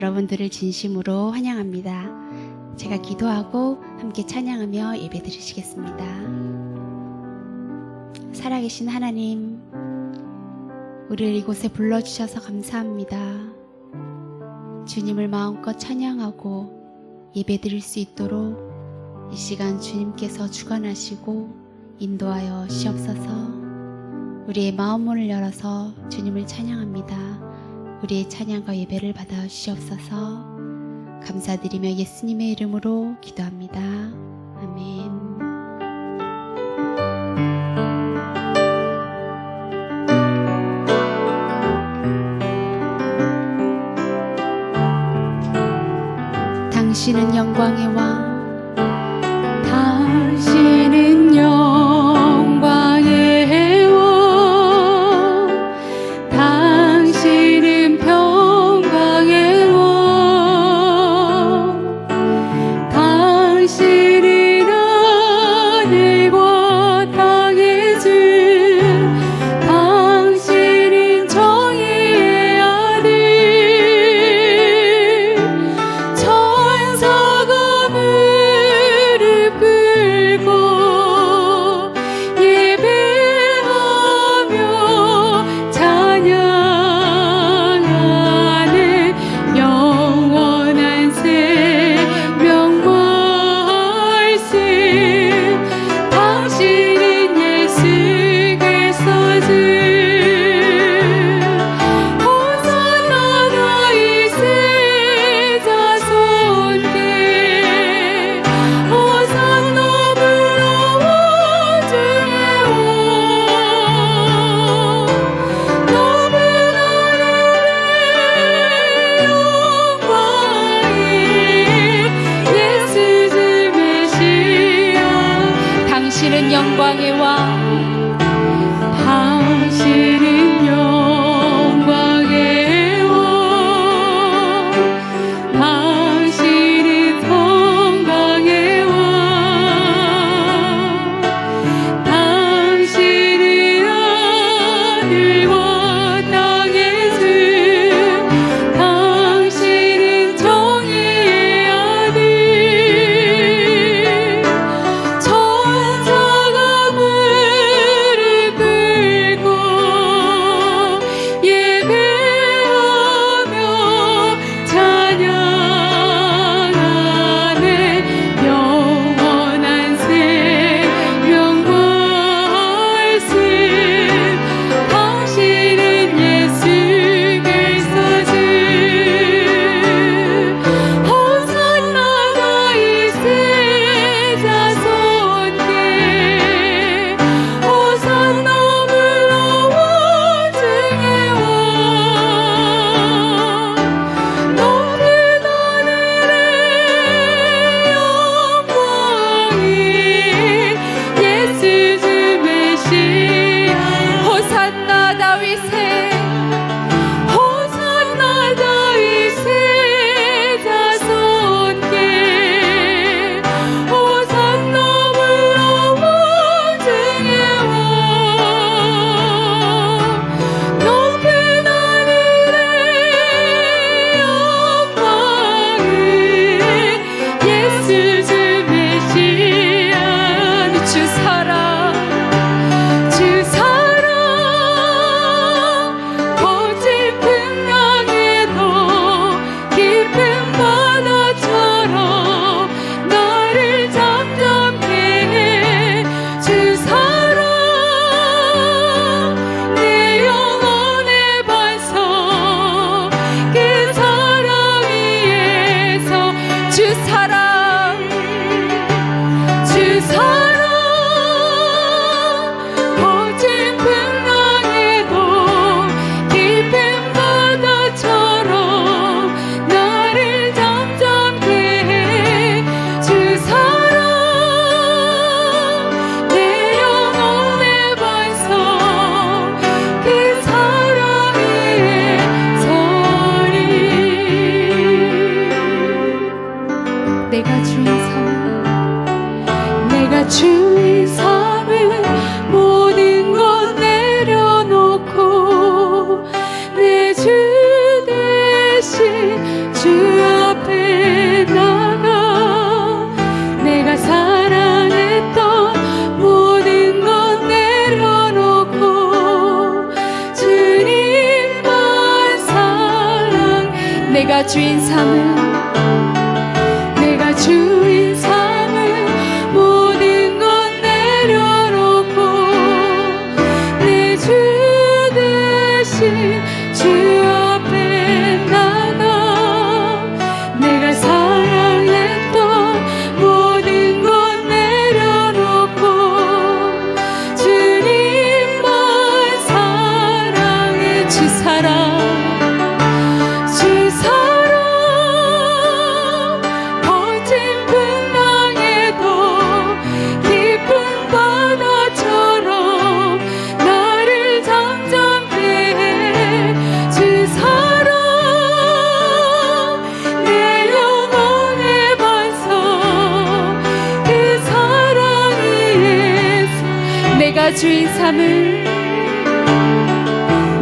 여러분들을 진심으로 환영합니다. 제가 기도하고 함께 찬양하며 예배 드리시겠습니다. 살아계신 하나님, 우리를 이곳에 불러주셔서 감사합니다. 주님을 마음껏 찬양하고 예배 드릴 수 있도록 이 시간 주님께서 주관하시고 인도하여 주시옵소서. 우리의 마음문을 열어서 주님을 찬양합니다. 우리의 찬양과 예배를 받아 주시옵소서. 감사드리며 예수님의 이름으로 기도합니다. 아멘. 당신은 영광의 왕, 당신은 영광의 왕, 당신은 평강의 왕, 당신은 하늘과 땅의 주, 당신은 정의의 아들, 천사가 무릎 꿇고 예배하며 찬양하는 영원한 생명 말씀, 당신은 예수 그리스도 주. 호산나 다윗의 자손께, 호산나 부러워 주의 왕, 높은 하늘의 영광이 예수 주 메시아. 당신은 영광의 왕, 당신은 영광의 왕, 당신은 평강의 왕, 당신은 하늘과 땅의 주, 당신은 정의의 아들, 천사가 무릎 꿇고 예배하며 찬양하는 영원한 생명 말씀, 당신은 예수 그리스도 주. 호산나 다윗의 자손께, 호산나 부러워 주의 왕, 높은 하늘의 영광이 예수 주 메시아. 호산나 다윗의, 호산나 다윗의 자손께, 호산나 부러워 주의 왕, 높은 하늘의 영광이 예수 주 메시아. 주 사랑, 주 사랑, 거친 풍랑에도 깊은 바다처럼 나를 잠잠케 해. 주 사랑, 내 영혼의 반석, 그 사랑 위에서. 주 사랑, 주 사랑, 거친 풍랑에도 깊은 바다처럼 나를 잠잠케 해. 주 사랑, 내 영혼의 반석, 그 사랑 위에 서리. 내가 주인 삼, 내가 주인 삼은 모든 것 내려놓고 내 주 대신 주 내가 주인 삼은 내가 주인 삼은 모든 것 내려놓고 내 주 대신 주 앞에 나가 내가 사랑했던 모든 것 내려놓고 주님만 사랑해 주 사랑 주인 삼은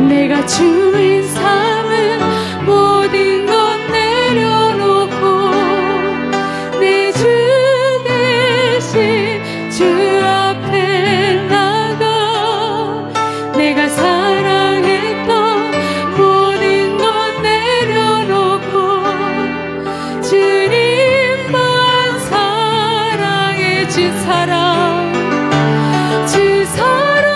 내가 주인 삼은 모든 것 내려놓고 내 주 대신 주 앞에 나가 내가 사랑했던 모든 것 내려놓고 주님만 사랑해 주 사랑 주 사랑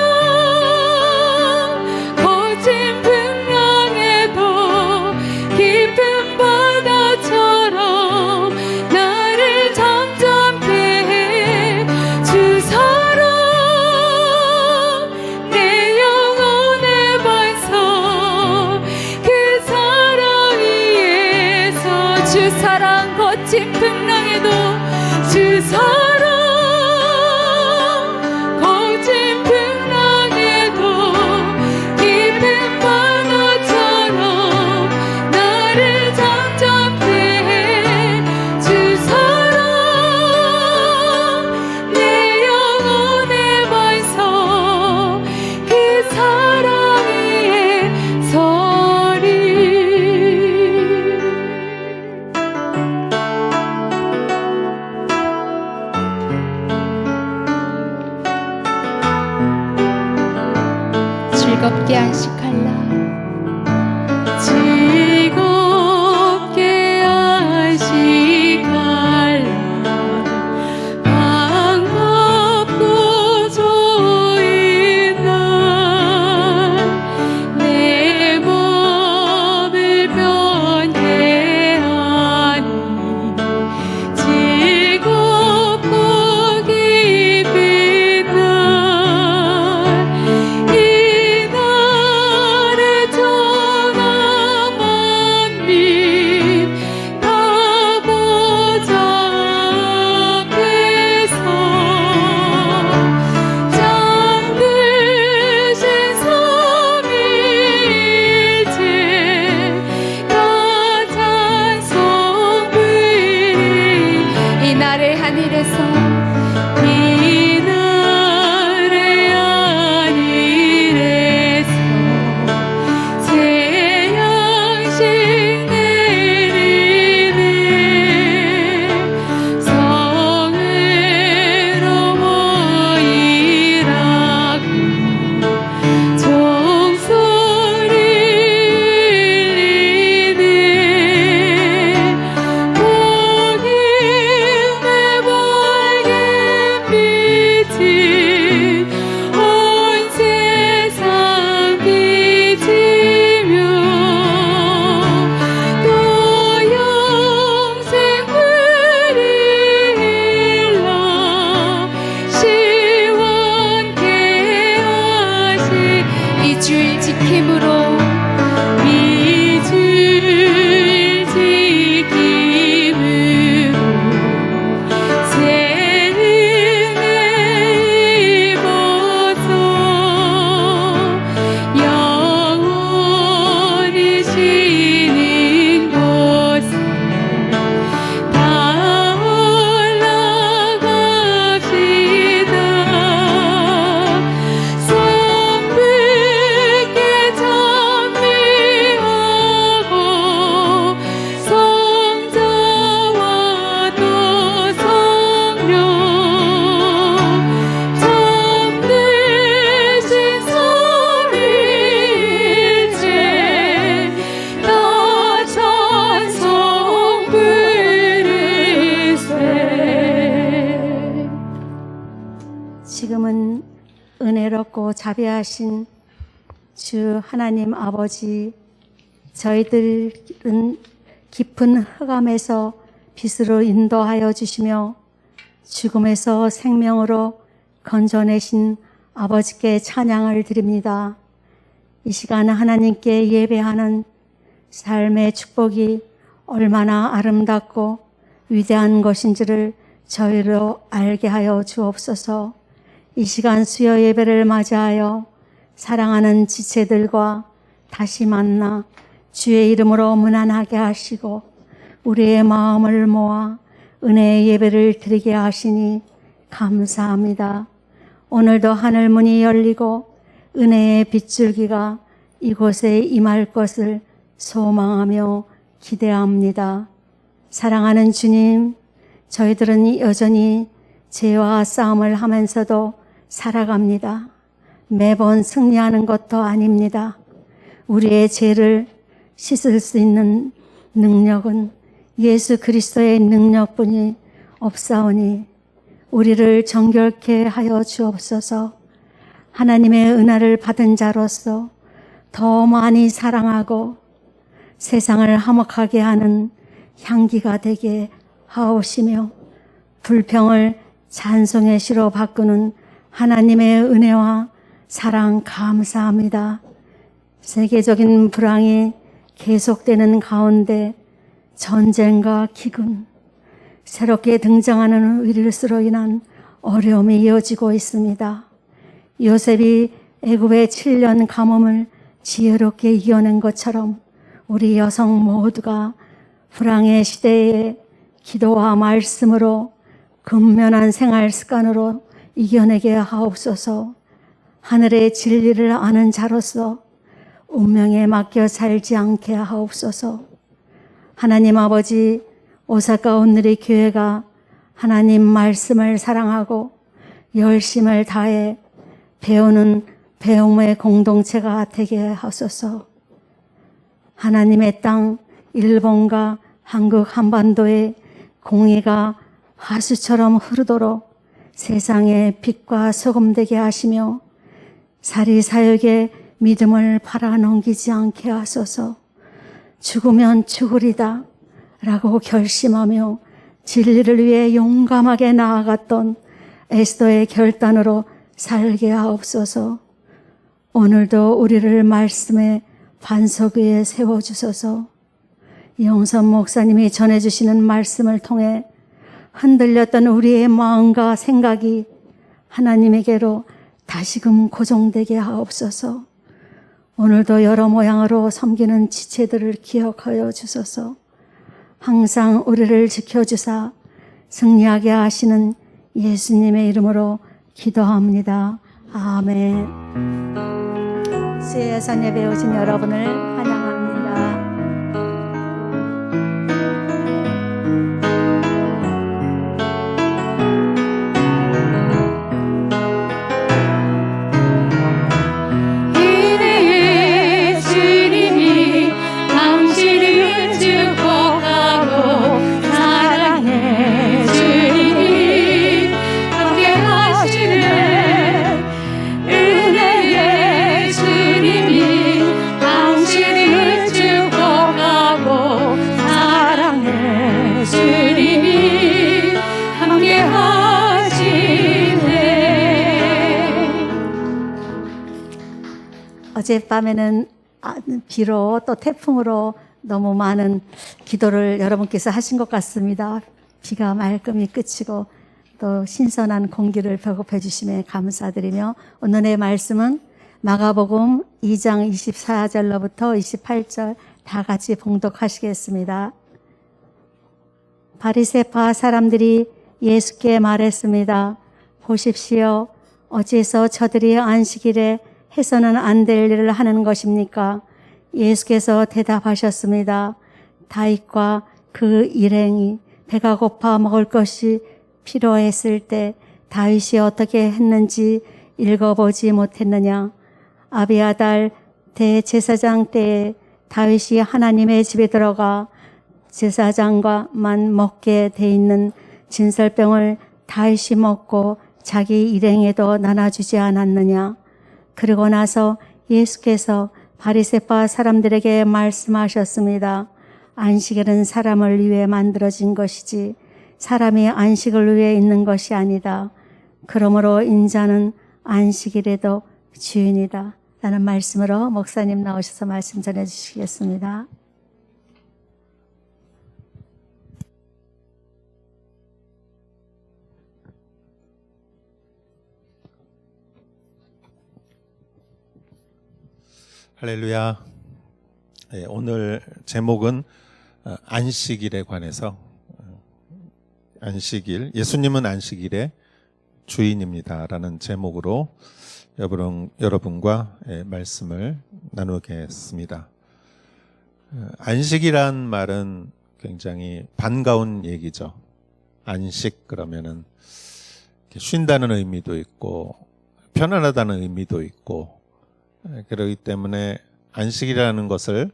거친 풍랑에도 주 사랑 거친 풍랑에도 깊은 바다처럼 나를 잠잠케 해 주 사랑 내 영혼의 반석 그 사랑 위에 서리 즐겁게 안식할라 즐겁게 안식할라 반갑고 좋은 날 내 몸을 변해 하니 즐겁고 깊은 날 아름답고 자비하신 주 하나님 아버지, 저희들은 깊은 흑암에서 빛으로 인도하여 주시며 죽음에서 생명으로 건져내신 아버지께 찬양을 드립니다. 이 시간 하나님께 예배하는 삶의 축복이 얼마나 아름답고 위대한 것인지를 저희로 알게 하여 주옵소서. 이 시간 수요 예배를 맞이하여 사랑하는 지체들과 다시 만나 주의 이름으로 문안하게 하시고 우리의 마음을 모아 은혜의 예배를 드리게 하시니 감사합니다. 오늘도 하늘 문이 열리고 은혜의 빗줄기가 이곳에 임할 것을 소망하며 기대합니다. 사랑하는 주님, 저희들은 여전히 죄와 싸움을 하면서도 살아갑니다. 매번 승리하는 것도 아닙니다. 우리의 죄를 씻을 수 있는 능력은 예수 그리스도의 능력뿐이 없사오니 우리를 정결케 하여 주옵소서. 하나님의 은혜를 받은 자로서 더 많이 사랑하고 세상을 화목하게 하는 향기가 되게 하옵시며 불평을 찬송의 시로 바꾸는 하나님의 은혜와 사랑 감사합니다. 세계적인 불황이 계속되는 가운데 전쟁과 기근, 새롭게 등장하는 위르스로 인한 어려움이 이어지고 있습니다. 요셉이 애굽의 7년 가뭄을 지혜롭게 이겨낸 것처럼 우리 여성 모두가 불황의 시대에 기도와 말씀으로 근면한 생활 습관으로 이겨내게 하옵소서. 하늘의 진리를 아는 자로서 운명에 맡겨 살지 않게 하옵소서. 하나님 아버지, 오사카 온누리 교회가 하나님 말씀을 사랑하고 열심을 다해 배우는 배움의 공동체가 되게 하소서. 하나님의 땅 일본과 한국 한반도의 공의가 하수처럼 흐르도록 세상에 빛과 소금 되게 하시며 사리사욕의 믿음을 팔아넘기지 않게 하소서. 죽으면 죽으리다 라고 결심하며 진리를 위해 용감하게 나아갔던 에스더의 결단으로 살게 하옵소서. 오늘도 우리를 말씀의 반석 위에 세워주소서. 영선 목사님이 전해주시는 말씀을 통해 흔들렸던 우리의 마음과 생각이 하나님에게로 다시금 고정되게 하옵소서. 오늘도 여러 모양으로 섬기는 지체들을 기억하여 주소서. 항상 우리를 지켜주사 승리하게 하시는 예수님의 이름으로 기도합니다. 아멘. 수요 예산 예배에 오신 여러분을 환영합니다. 어젯밤에는 비로 또 태풍으로 너무 많은 기도를 여러분께서 하신 것 같습니다. 비가 말끔히 그치고 또 신선한 공기를 배급해 주심에 감사드리며 오늘의 말씀은 마가복음 2장 24절로부터 28절 다 같이 봉독하시겠습니다. 바리새파 사람들이 예수께 말했습니다. 보십시오. 어째서 저들이 안식일에 해서는 안 될 일을 하는 것입니까? 예수께서 대답하셨습니다. 다윗과 그 일행이 배가 고파 먹을 것이 필요했을 때 다윗이 어떻게 했는지 읽어보지 못했느냐? 아비아달 대제사장 때에 다윗이 하나님의 집에 들어가 제사장과만 먹게 돼 있는 진설병을 다윗이 먹고 자기 일행에도 나눠주지 않았느냐? 그러고 나서 예수께서 바리새파 사람들에게 말씀하셨습니다. 안식일은 사람을 위해 만들어진 것이지 사람이 안식을 위해 있는 것이 아니다. 그러므로 인자는 안식일에도 주인이다. 라는 말씀으로 목사님 나오셔서 말씀 전해 주시겠습니다. 할렐루야. 네, 오늘 제목은 안식일에 관해서 안식일, 예수님은 안식일의 주인입니다라는 제목으로 여러분과 말씀을 나누겠습니다. 안식이란 말은 굉장히 반가운 얘기죠. 안식 그러면은 쉰다는 의미도 있고 편안하다는 의미도 있고, 그렇기 때문에 안식이라는 것을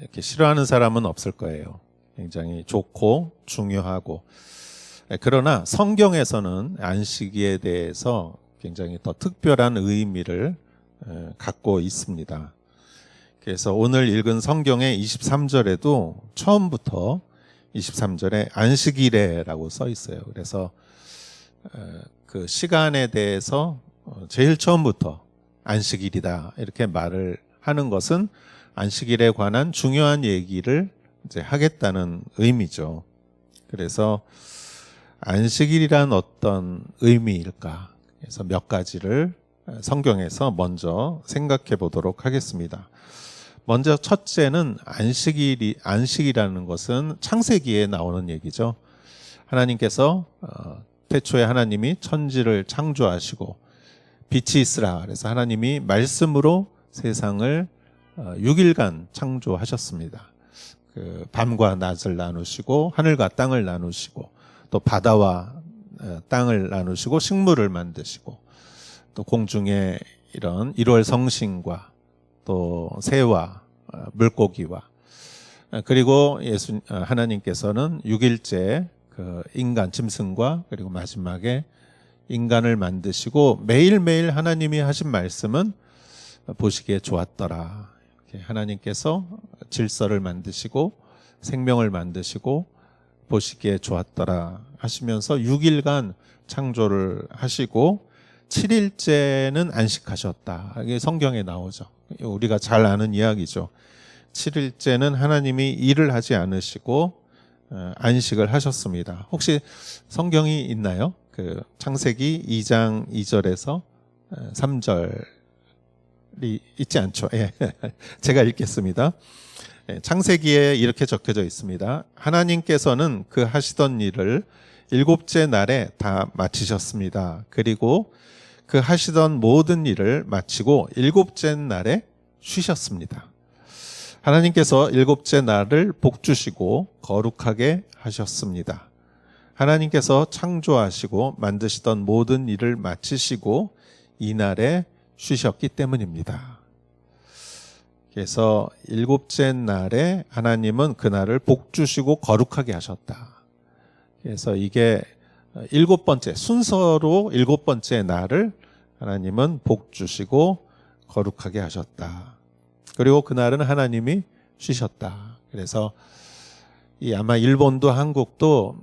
이렇게 싫어하는 사람은 없을 거예요. 굉장히 좋고 중요하고. 그러나 성경에서는 안식일에 대해서 굉장히 더 특별한 의미를 갖고 있습니다. 그래서 오늘 읽은 성경의 23절에도 처음부터 23절에 안식일에라고 써 있어요. 그래서 그 시간에 대해서 제일 처음부터 안식일이다 이렇게 말을 하는 것은 안식일에 관한 중요한 얘기를 이제 하겠다는 의미죠. 그래서 안식일이란 어떤 의미일까? 그래서 몇 가지를 성경에서 먼저 생각해 보도록 하겠습니다. 먼저 첫째는 안식이라는 것은 창세기에 나오는 얘기죠. 하나님께서 태초에 하나님이 천지를 창조하시고 빛이 있으라. 그래서 하나님이 말씀으로 세상을 6일간 창조하셨습니다. 그 밤과 낮을 나누시고 하늘과 땅을 나누시고 또 바다와 땅을 나누시고 식물을 만드시고 또 공중에 이런 1월 성신과 또 새와 물고기와 그리고 하나님께서는 6일째 그 인간 짐승과 그리고 마지막에 인간을 만드시고 매일매일 하나님이 하신 말씀은 보시기에 좋았더라. 이렇게 하나님께서 질서를 만드시고 생명을 만드시고 보시기에 좋았더라 하시면서 6일간 창조를 하시고 7일째는 안식하셨다. 이게 성경에 나오죠. 우리가 잘 아는 이야기죠. 7일째는 하나님이 일을 하지 않으시고 안식을 하셨습니다. 혹시 성경이 있나요? 그 창세기 2장 2절에서 3절이 있지 않죠? 예. 제가 읽겠습니다. 창세기에 이렇게 적혀져 있습니다. 하나님께서는 그 하시던 일을 7째 날에 다 마치셨습니다. 그리고 그 하시던 모든 일을 마치고 7째 날에 쉬셨습니다. 하나님께서 7째 날을 복주시고 거룩하게 하셨습니다. 하나님께서 창조하시고 만드시던 모든 일을 마치시고 이날에 쉬셨기 때문입니다. 그래서 7째 날에 하나님은 그날을 복주시고 거룩하게 하셨다. 그래서 이게 7번째, 순서로 7번째 날을 하나님은 복주시고 거룩하게 하셨다. 그리고 그날은 하나님이 쉬셨다. 그래서 아마 일본도 한국도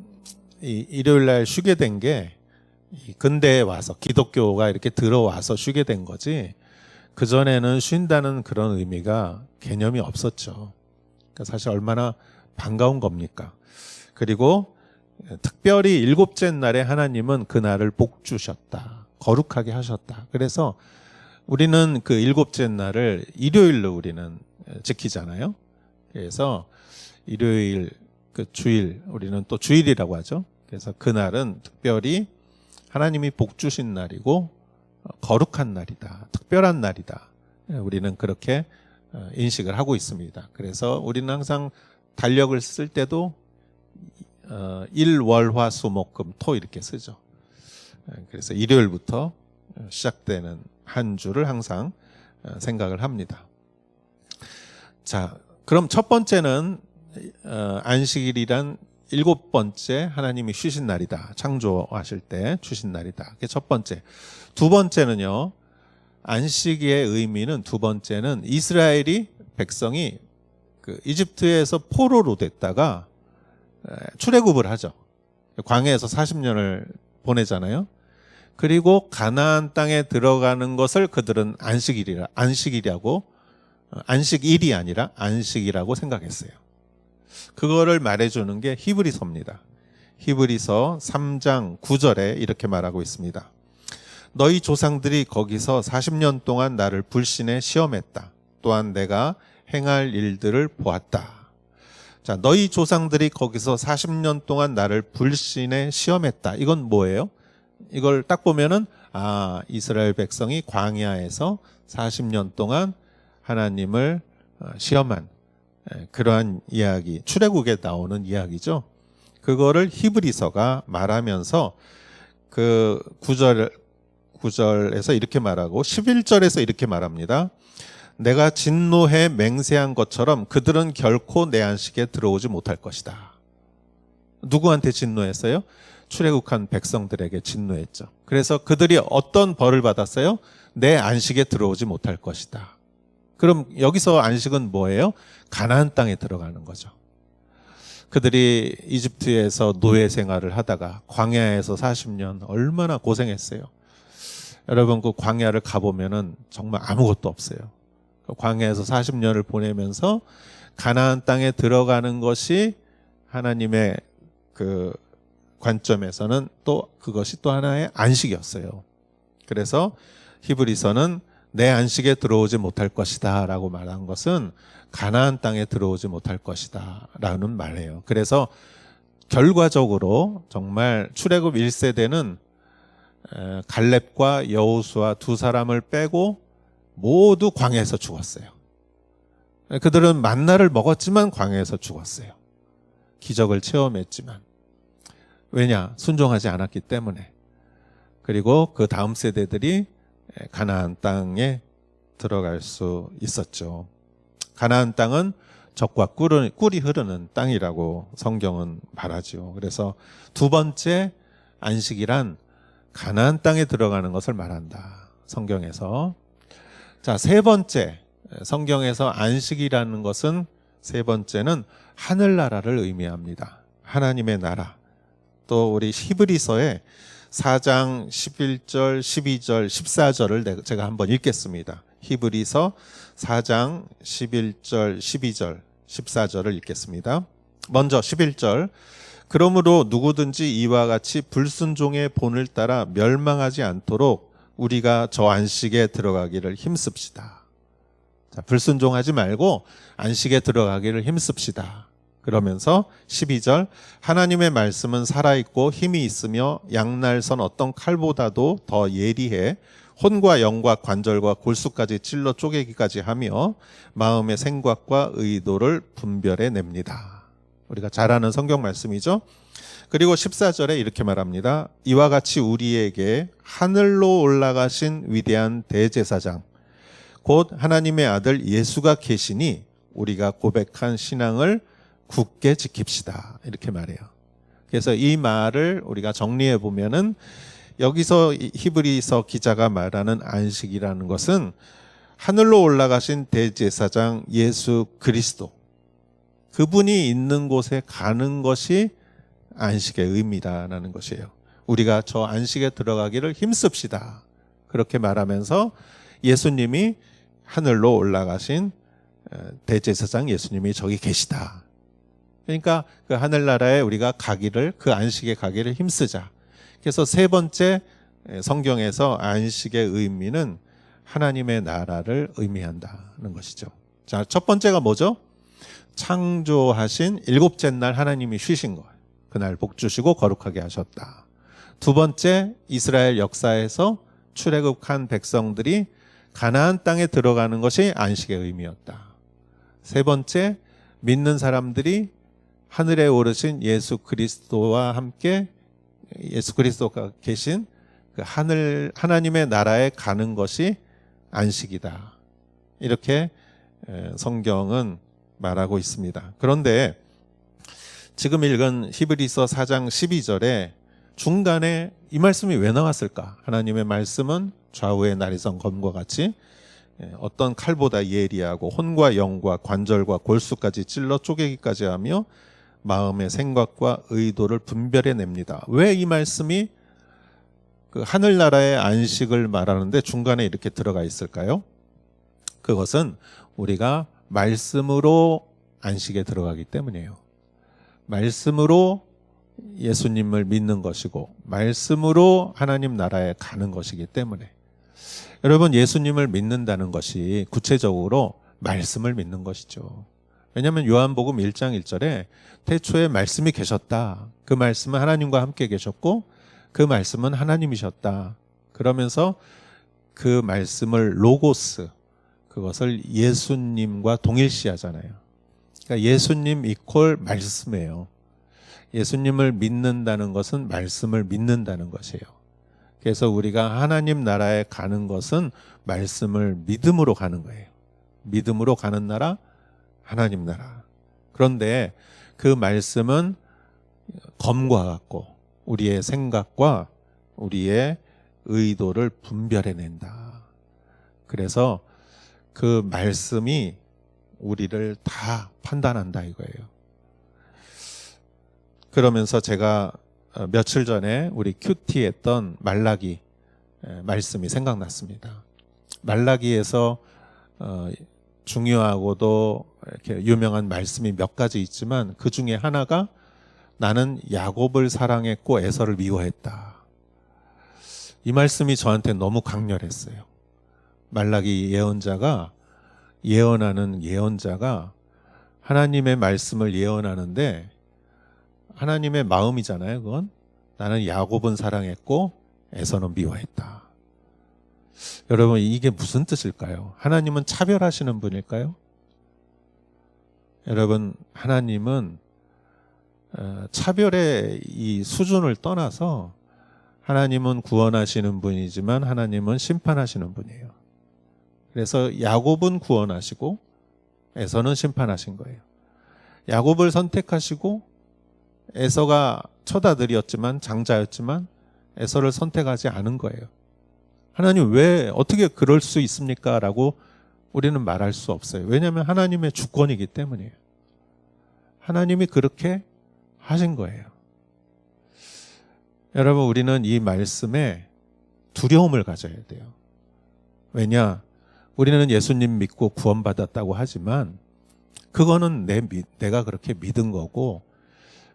일요일 날 쉬게 된 게 근대에 와서 기독교가 이렇게 들어와서 쉬게 된 거지, 그전에는 쉰다는 그런 의미가 개념이 없었죠. 그러니까 사실 얼마나 반가운 겁니까? 그리고 특별히 7째 날에 하나님은 그날을 복주셨다. 거룩하게 하셨다. 그래서 우리는 그 7째 날을 일요일로 우리는 지키잖아요. 그래서 일요일 그 주일, 우리는 또 주일이라고 하죠. 그래서 그날은 특별히 하나님이 복 주신 날이고 거룩한 날이다. 특별한 날이다. 우리는 그렇게 인식을 하고 있습니다. 그래서 우리는 항상 달력을 쓸 때도 일, 월, 화, 수, 목, 금, 토 이렇게 쓰죠. 그래서 일요일부터 시작되는 한 주를 항상 생각을 합니다. 자, 그럼 첫 번째는 안식일이란 7번째 하나님이 쉬신 날이다. 창조하실 때 쉬신 날이다. 그게 첫 번째. 두 번째는요, 안식일의 의미는 두 번째는 이스라엘이 백성이 그 이집트에서 포로로 됐다가 출애굽을 하죠. 광야에서 40년을 보내잖아요. 그리고 가나안 땅에 들어가는 것을 그들은 안식일이라고 안식일이 아니라 안식이라고 생각했어요. 그거를 말해주는 게 히브리서입니다. 히브리서 3장 9절에 이렇게 말하고 있습니다. 너희 조상들이 거기서 40년 동안 나를 불신에 시험했다. 또한 내가 행할 일들을 보았다. 자, 너희 조상들이 거기서 40년 동안 나를 불신에 시험했다. 이건 뭐예요? 이걸 딱 보면은 이스라엘 백성이 광야에서 40년 동안 하나님을 시험한 그러한 이야기, 출애굽에 나오는 이야기죠. 그거를 히브리서가 말하면서 그 9절에서 이렇게 말하고 11절에서 이렇게 말합니다. 내가 진노해 맹세한 것처럼 그들은 결코 내 안식에 들어오지 못할 것이다. 누구한테 진노했어요? 출애굽한 백성들에게 진노했죠. 그래서 그들이 어떤 벌을 받았어요? 내 안식에 들어오지 못할 것이다. 그럼 여기서 안식은 뭐예요? 가나안 땅에 들어가는 거죠. 그들이 이집트에서 노예 생활을 하다가 광야에서 40년 얼마나 고생했어요. 여러분 그 광야를 가보면은 정말 아무것도 없어요. 광야에서 40년을 보내면서 가나안 땅에 들어가는 것이 하나님의 그 관점에서는 또 그것이 또 하나의 안식이었어요. 그래서 히브리서는 내 안식에 들어오지 못할 것이다 라고 말한 것은 가나안 땅에 들어오지 못할 것이다 라는 말이에요. 그래서 결과적으로 정말 출애굽 1세대는 갈렙과 여호수아 두 사람을 빼고 모두 광야에서 죽었어요. 그들은 만나를 먹었지만 광야에서 죽었어요. 기적을 체험했지만. 왜냐? 순종하지 않았기 때문에. 그리고 그 다음 세대들이 가나안 땅에 들어갈 수 있었죠. 가나안 땅은 젖과 꿀이 흐르는 땅이라고 성경은 말하죠. 그래서 두 번째 안식이란 가나안 땅에 들어가는 것을 말한다. 성경에서. 자, 세 번째 성경에서 안식이라는 것은 세 번째는 하늘나라를 의미합니다. 하나님의 나라. 또 우리 히브리서에 4장 11절, 12절, 14절을 제가 한번 읽겠습니다. 히브리서 4장 11절, 12절, 14절을 읽겠습니다. 먼저 11절. 그러므로 누구든지 이와 같이 불순종의 본을 따라 멸망하지 않도록 우리가 저 안식에 들어가기를 힘씁시다. 자, 불순종하지 말고 안식에 들어가기를 힘씁시다. 그러면서 12절 하나님의 말씀은 살아있고 힘이 있으며 양날선 어떤 칼보다도 더 예리해 혼과 영과 관절과 골수까지 찔러 쪼개기까지 하며 마음의 생각과 의도를 분별해 냅니다. 우리가 잘 아는 성경 말씀이죠. 그리고 14절에 이렇게 말합니다. 이와 같이 우리에게 하늘로 올라가신 위대한 대제사장 곧 하나님의 아들 예수가 계시니 우리가 고백한 신앙을 굳게 지킵시다. 이렇게 말해요. 그래서 이 말을 우리가 정리해 보면은 여기서 히브리서 기자가 말하는 안식이라는 것은 하늘로 올라가신 대제사장 예수 그리스도 그분이 있는 곳에 가는 것이 안식의 의미다라는 것이에요. 우리가 저 안식에 들어가기를 힘씁시다. 그렇게 말하면서 예수님이 하늘로 올라가신 대제사장 예수님이 저기 계시다. 그러니까 그 하늘나라에 우리가 가기를 그 안식에 가기를 힘쓰자. 그래서 세 번째 성경에서 안식의 의미는 하나님의 나라를 의미한다는 것이죠. 자, 첫 번째가 뭐죠? 창조하신 일곱째 날 하나님이 쉬신 거예요. 그날 복 주시고 거룩하게 하셨다. 두 번째, 이스라엘 역사에서 출애굽한 백성들이 가나안 땅에 들어가는 것이 안식의 의미였다. 세 번째, 믿는 사람들이 하늘에 오르신 예수 그리스도와 함께 예수 그리스도가 계신 그 하나님의 나라에 가는 것이 안식이다. 이렇게 성경은 말하고 있습니다. 그런데 지금 읽은 히브리서 4장 12절에 중간에 이 말씀이 왜 나왔을까? 하나님의 말씀은 좌우의 나리선 검과 같이 어떤 칼보다 예리하고 혼과 영과 관절과 골수까지 찔러 쪼개기까지 하며 마음의 생각과 의도를 분별해냅니다. 왜 이 말씀이 그 하늘나라의 안식을 말하는데 중간에 이렇게 들어가 있을까요? 그것은 우리가 말씀으로 안식에 들어가기 때문이에요. 말씀으로 예수님을 믿는 것이고 말씀으로 하나님 나라에 가는 것이기 때문에 여러분 예수님을 믿는다는 것이 구체적으로 말씀을 믿는 것이죠. 왜냐하면 요한복음 1장 1절에 태초에 말씀이 계셨다. 그 말씀은 하나님과 함께 계셨고 그 말씀은 하나님이셨다. 그러면서 그 말씀을 로고스, 그것을 예수님과 동일시하잖아요. 그러니까 예수님 이퀄 말씀이에요. 예수님을 믿는다는 것은 말씀을 믿는다는 것이에요. 그래서 우리가 하나님 나라에 가는 것은 말씀을 믿음으로 가는 거예요. 믿음으로 가는 나라, 하나님 나라. 그런데 그 말씀은 검과 같고 우리의 생각과 우리의 의도를 분별해낸다. 그래서 그 말씀이 우리를 다 판단한다 이거예요. 그러면서 제가 며칠 전에 우리 큐티 했던 말라기 말씀이 생각났습니다. 말라기에서 중요하고도 이렇게 유명한 말씀이 몇 가지 있지만 그 중에 하나가 나는 야곱을 사랑했고 에서를 미워했다. 이 말씀이 저한테 너무 강렬했어요. 말라기 예언자가 예언하는 예언자가 하나님의 말씀을 예언하는데 하나님의 마음이잖아요. 그건 나는 야곱은 사랑했고 에서는 미워했다. 여러분 이게 무슨 뜻일까요? 하나님은 차별하시는 분일까요? 여러분 하나님은 차별의 이 수준을 떠나서 하나님은 구원하시는 분이지만 하나님은 심판하시는 분이에요. 그래서 야곱은 구원하시고 에서는 심판하신 거예요. 야곱을 선택하시고 에서가 처다들이었지만 장자였지만 에서를 선택하지 않은 거예요. 하나님 왜 어떻게 그럴 수 있습니까? 라고 우리는 말할 수 없어요. 왜냐하면 하나님의 주권이기 때문이에요. 하나님이 그렇게 하신 거예요. 여러분 우리는 이 말씀에 두려움을 가져야 돼요. 왜냐? 우리는 예수님 믿고 구원받았다고 하지만 그거는 내가 그렇게 믿은 거고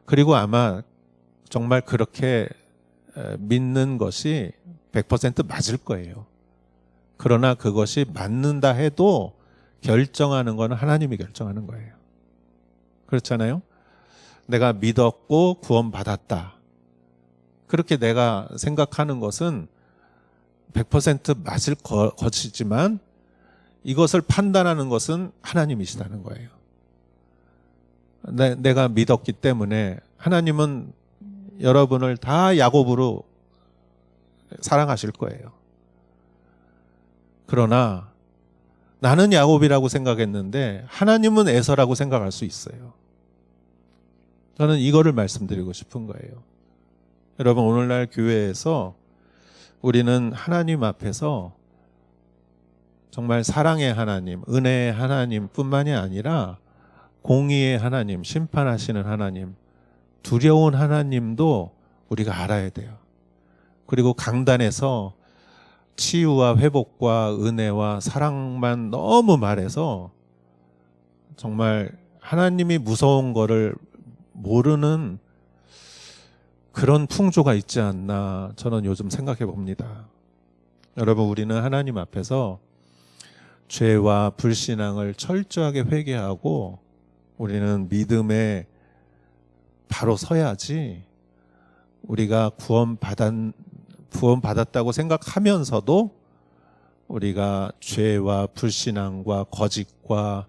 그리고 아마 정말 그렇게 믿는 것이 100% 맞을 거예요. 그러나 그것이 맞는다 해도 결정하는 건 하나님이 결정하는 거예요. 그렇잖아요? 내가 믿었고 구원받았다. 그렇게 내가 생각하는 것은 100% 맞을 것이지만 이것을 판단하는 것은 하나님이시다는 거예요. 내가 믿었기 때문에 하나님은 여러분을 다 야곱으로 사랑하실 거예요. 그러나 나는 야곱이라고 생각했는데 하나님은 에서라고 생각할 수 있어요. 저는 이거를 말씀드리고 싶은 거예요. 여러분 오늘날 교회에서 우리는 하나님 앞에서 정말 사랑의 하나님, 은혜의 하나님 뿐만이 아니라 공의의 하나님, 심판하시는 하나님, 두려운 하나님도 우리가 알아야 돼요. 그리고 강단에서 치유와 회복과 은혜와 사랑만 너무 말해서 정말 하나님이 무서운 거를 모르는 그런 풍조가 있지 않나 저는 요즘 생각해 봅니다. 여러분 우리는 하나님 앞에서 죄와 불신앙을 철저하게 회개하고 우리는 믿음에 바로 서야지 우리가 구원받았다고 생각하면서도 우리가 죄와 불신앙과 거짓과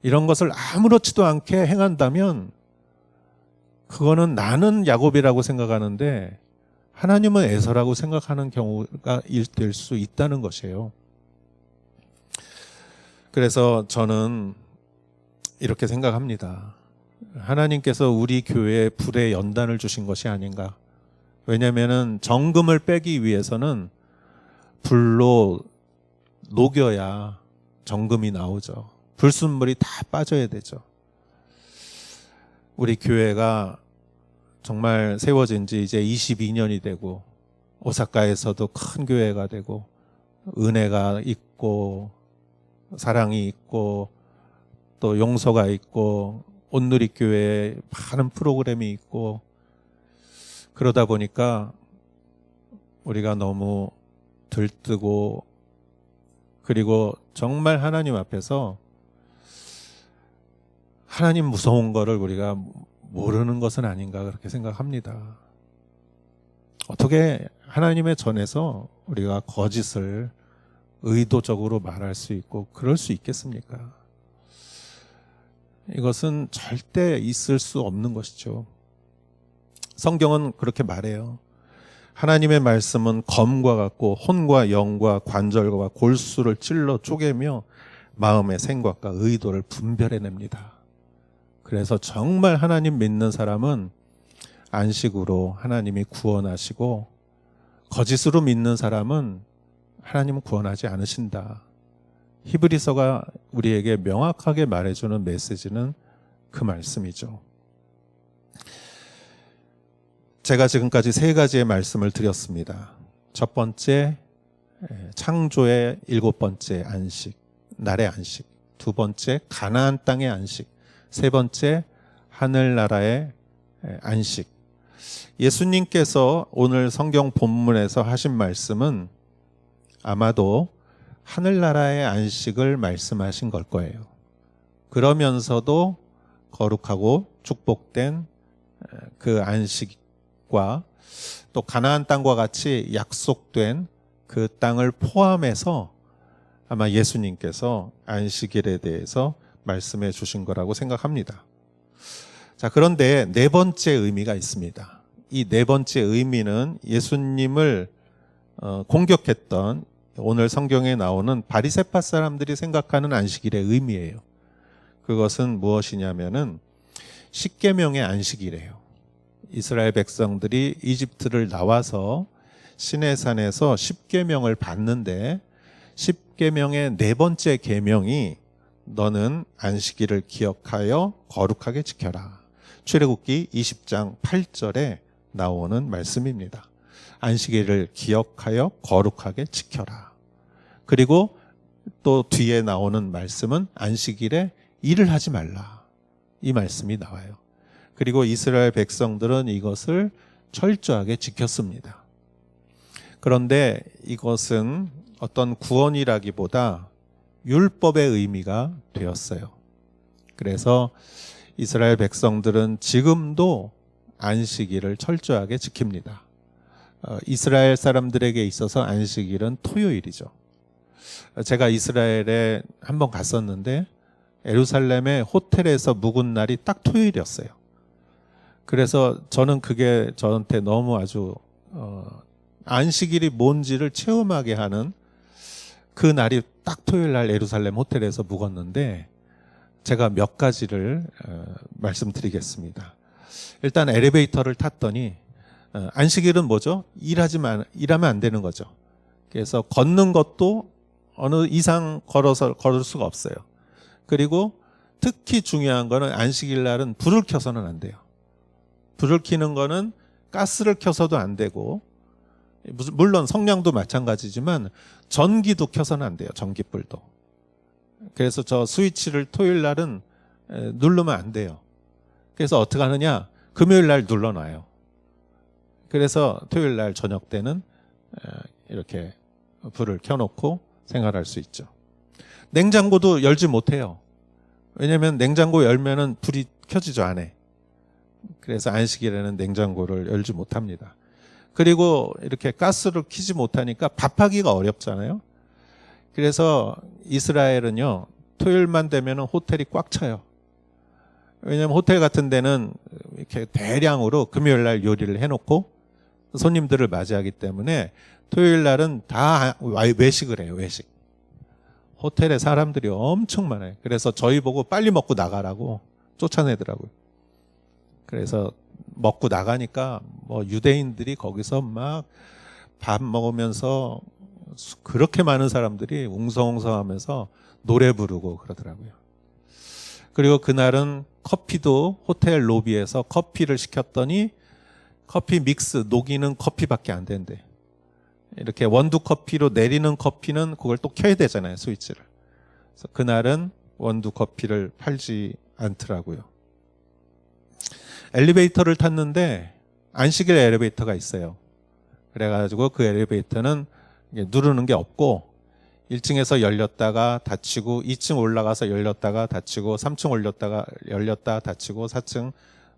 이런 것을 아무렇지도 않게 행한다면 그거는 나는 야곱이라고 생각하는데 하나님은 에서라고 생각하는 경우가 될 수 있다는 것이에요. 그래서 저는 이렇게 생각합니다. 하나님께서 우리 교회에 불의 연단을 주신 것이 아닌가. 왜냐하면 정금을 빼기 위해서는 불로 녹여야 정금이 나오죠. 불순물이 다 빠져야 되죠. 우리 교회가 정말 세워진 지 이제 22년이 되고 오사카에서도 큰 교회가 되고 은혜가 있고 사랑이 있고 또 용서가 있고 온누리교회에 많은 프로그램이 있고 그러다 보니까 우리가 너무 들뜨고 그리고 정말 하나님 앞에서 하나님 무서운 거를 우리가 모르는 것은 아닌가 그렇게 생각합니다. 어떻게 하나님의 전에서 우리가 거짓을 의도적으로 말할 수 있고 그럴 수 있겠습니까? 이것은 절대 있을 수 없는 것이죠. 성경은 그렇게 말해요. 하나님의 말씀은 검과 같고 혼과 영과 관절과 골수를 찔러 쪼개며 마음의 생각과 의도를 분별해냅니다. 그래서 정말 하나님 믿는 사람은 안식으로 하나님이 구원하시고 거짓으로 믿는 사람은 하나님은 구원하지 않으신다. 히브리서가 우리에게 명확하게 말해주는 메시지는 그 말씀이죠. 제가 지금까지 세 가지의 말씀을 드렸습니다. 첫 번째, 창조의 7번째 안식, 날의 안식. 두 번째, 가나안 땅의 안식. 세 번째, 하늘나라의 안식. 예수님께서 오늘 성경 본문에서 하신 말씀은 아마도 하늘나라의 안식을 말씀하신 걸 거예요. 그러면서도 거룩하고 축복된 그 안식과 또 가나안 땅과 같이 약속된 그 땅을 포함해서 아마 예수님께서 안식일에 대해서 말씀해 주신 거라고 생각합니다. 자, 그런데 네 번째 의미가 있습니다. 이 네 번째 의미는 예수님을 공격했던 오늘 성경에 나오는 바리새파 사람들이 생각하는 안식일의 의미예요. 그것은 무엇이냐면은 십계명의 안식이래요. 이스라엘 백성들이 이집트를 나와서 시내산에서 십계명을 받는데 십계명의 네 번째 계명이 너는 안식일을 기억하여 거룩하게 지켜라. 출애굽기 20장 8절에 나오는 말씀입니다. 안식일을 기억하여 거룩하게 지켜라. 그리고 또 뒤에 나오는 말씀은 안식일에 일을 하지 말라. 이 말씀이 나와요. 그리고 이스라엘 백성들은 이것을 철저하게 지켰습니다. 그런데 이것은 어떤 구원이라기보다 율법의 의미가 되었어요. 그래서 이스라엘 백성들은 지금도 안식일을 철저하게 지킵니다. 이스라엘 사람들에게 있어서 안식일은 토요일이죠. 제가 이스라엘에 한번 갔었는데 예루살렘의 호텔에서 묵은 날이 딱 토요일이었어요. 그래서 저는 그게 저한테 너무 아주 안식일이 뭔지를 체험하게 하는 그 날이 딱 토요일 날 예루살렘 호텔에서 묵었는데 제가 몇 가지를 말씀드리겠습니다. 일단 엘리베이터를 탔더니 안식일은 뭐죠? 일하면 안 되는 거죠. 그래서 걷는 것도 어느 이상 걸을 수가 없어요. 그리고 특히 중요한 거는 안식일 날은 불을 켜서는 안 돼요. 불을 켜는 거는 가스를 켜서도 안 되고 물론 성냥도 마찬가지지만 전기도 켜서는 안 돼요. 전기불도. 그래서 저 스위치를 토요일 날은 누르면 안 돼요. 그래서 어떻게 하느냐? 금요일 날 눌러놔요. 그래서 토요일 날 저녁 때는 이렇게 불을 켜놓고 생활할 수 있죠. 냉장고도 열지 못해요. 왜냐하면 냉장고 열면은 불이 켜지죠, 안에. 그래서 안식일에는 냉장고를 열지 못합니다. 그리고 이렇게 가스를 켜지 못하니까 밥하기가 어렵잖아요. 그래서 이스라엘은요, 토요일만 되면 호텔이 꽉 차요. 왜냐하면 호텔 같은 데는 이렇게 대량으로 금요일 날 요리를 해놓고 손님들을 맞이하기 때문에 토요일 날은 다 외식을 해요, 외식. 호텔에 사람들이 엄청 많아요. 그래서 저희 보고 빨리 먹고 나가라고 쫓아내더라고요. 그래서 먹고 나가니까 뭐 유대인들이 거기서 막 밥 먹으면서 그렇게 많은 사람들이 웅성웅성하면서 노래 부르고 그러더라고요. 그리고 그날은 커피도 호텔 로비에서 커피를 시켰더니 커피 믹스, 녹이는 커피밖에 안 된대. 이렇게 원두 커피로 내리는 커피는 그걸 또 켜야 되잖아요, 스위치를. 그래서 그날은 원두 커피를 팔지 않더라고요. 엘리베이터를 탔는데 안식일 엘리베이터가 있어요. 그래가지고 그 엘리베이터는 누르는 게 없고 1층에서 열렸다가 닫히고 2층 올라가서 열렸다가 닫히고 3층 올렸다가 열렸다 닫히고 4층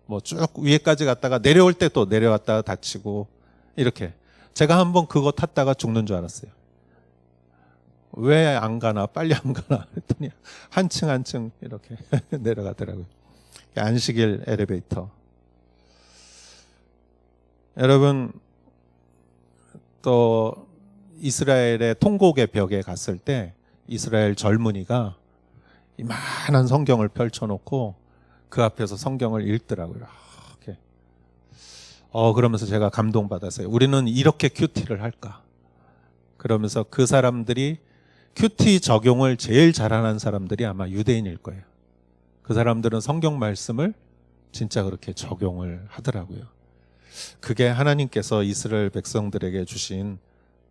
뭐 쭉 위에까지 갔다가 내려올 때 또 내려갔다가 닫히고 이렇게. 제가 한번 그거 탔다가 죽는 줄 알았어요. 왜 안 가나 빨리 안 가나 했더니 한 층 한 층 이렇게 내려가더라고요. 안식일 엘리베이터. 여러분 또 이스라엘의 통곡의 벽에 갔을 때 이스라엘 젊은이가 이만한 성경을 펼쳐놓고 그 앞에서 성경을 읽더라고요. 이렇게. 그러면서 제가 감동받았어요. 우리는 이렇게 큐티를 할까? 그러면서 그 사람들이 큐티 적용을 제일 잘하는 사람들이 아마 유대인일 거예요. 그 사람들은 성경 말씀을 진짜 그렇게 적용을 하더라고요. 그게 하나님께서 이스라엘 백성들에게 주신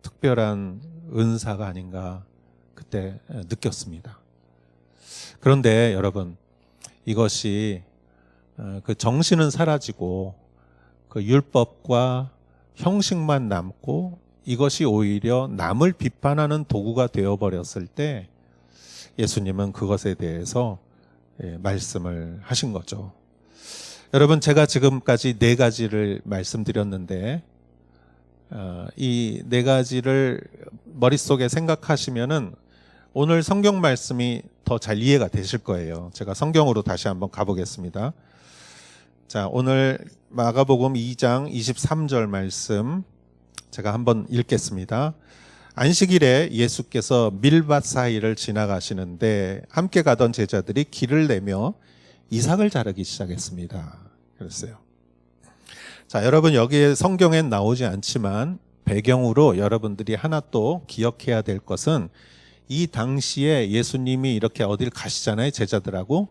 특별한 은사가 아닌가 그때 느꼈습니다. 그런데 여러분, 이것이 그 정신은 사라지고 그 율법과 형식만 남고 이것이 오히려 남을 비판하는 도구가 되어버렸을 때 예수님은 그것에 대해서 말씀을 하신 거죠. 여러분, 제가 지금까지 4가지를 말씀드렸는데 이 4가지를 머릿속에 생각하시면은 오늘 성경 말씀이 더 잘 이해가 되실 거예요. 제가 성경으로 다시 한번 가보겠습니다. 자, 오늘 마가복음 2장 23절 말씀 제가 한번 읽겠습니다. 안식일에 예수께서 밀밭 사이를 지나가시는데 함께 가던 제자들이 길을 내며 이삭을 자르기 시작했습니다. 그랬어요. 자, 여러분 여기에 성경엔 나오지 않지만 배경으로 여러분들이 하나 또 기억해야 될 것은 이 당시에 예수님이 이렇게 어딜 가시잖아요, 제자들하고.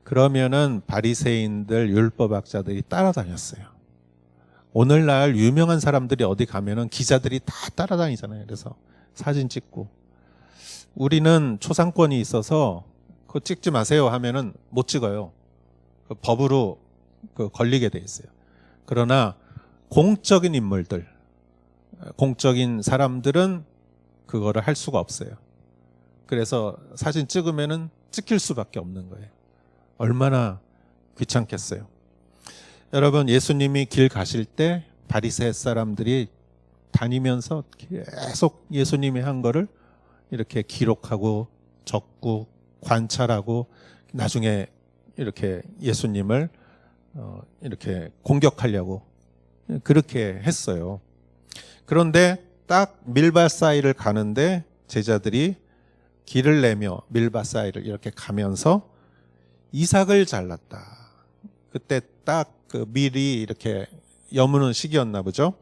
그러면은 바리새인들, 율법학자들이 따라다녔어요. 오늘날 유명한 사람들이 어디 가면은 기자들이 다 따라다니잖아요. 그래서 사진 찍고. 우리는 초상권이 있어서 그거 찍지 마세요 하면은 못 찍어요. 그 법으로 걸리게 돼 있어요. 그러나 공적인 인물들, 공적인 사람들은 그거를 할 수가 없어요. 그래서 사진 찍으면은 찍힐 수밖에 없는 거예요. 얼마나 귀찮겠어요. 여러분, 예수님이 길 가실 때 바리새 사람들이 다니면서 계속 예수님이 한 거를 이렇게 기록하고 적고 관찰하고 나중에 이렇게 예수님을 이렇게 공격하려고 그렇게 했어요. 그런데 딱 밀밭 사이를 가는데 제자들이 길을 내며 밀밭 사이를 이렇게 가면서 이삭을 잘랐다. 그때 딱 그 밀이 이렇게 여무는 시기였나 보죠.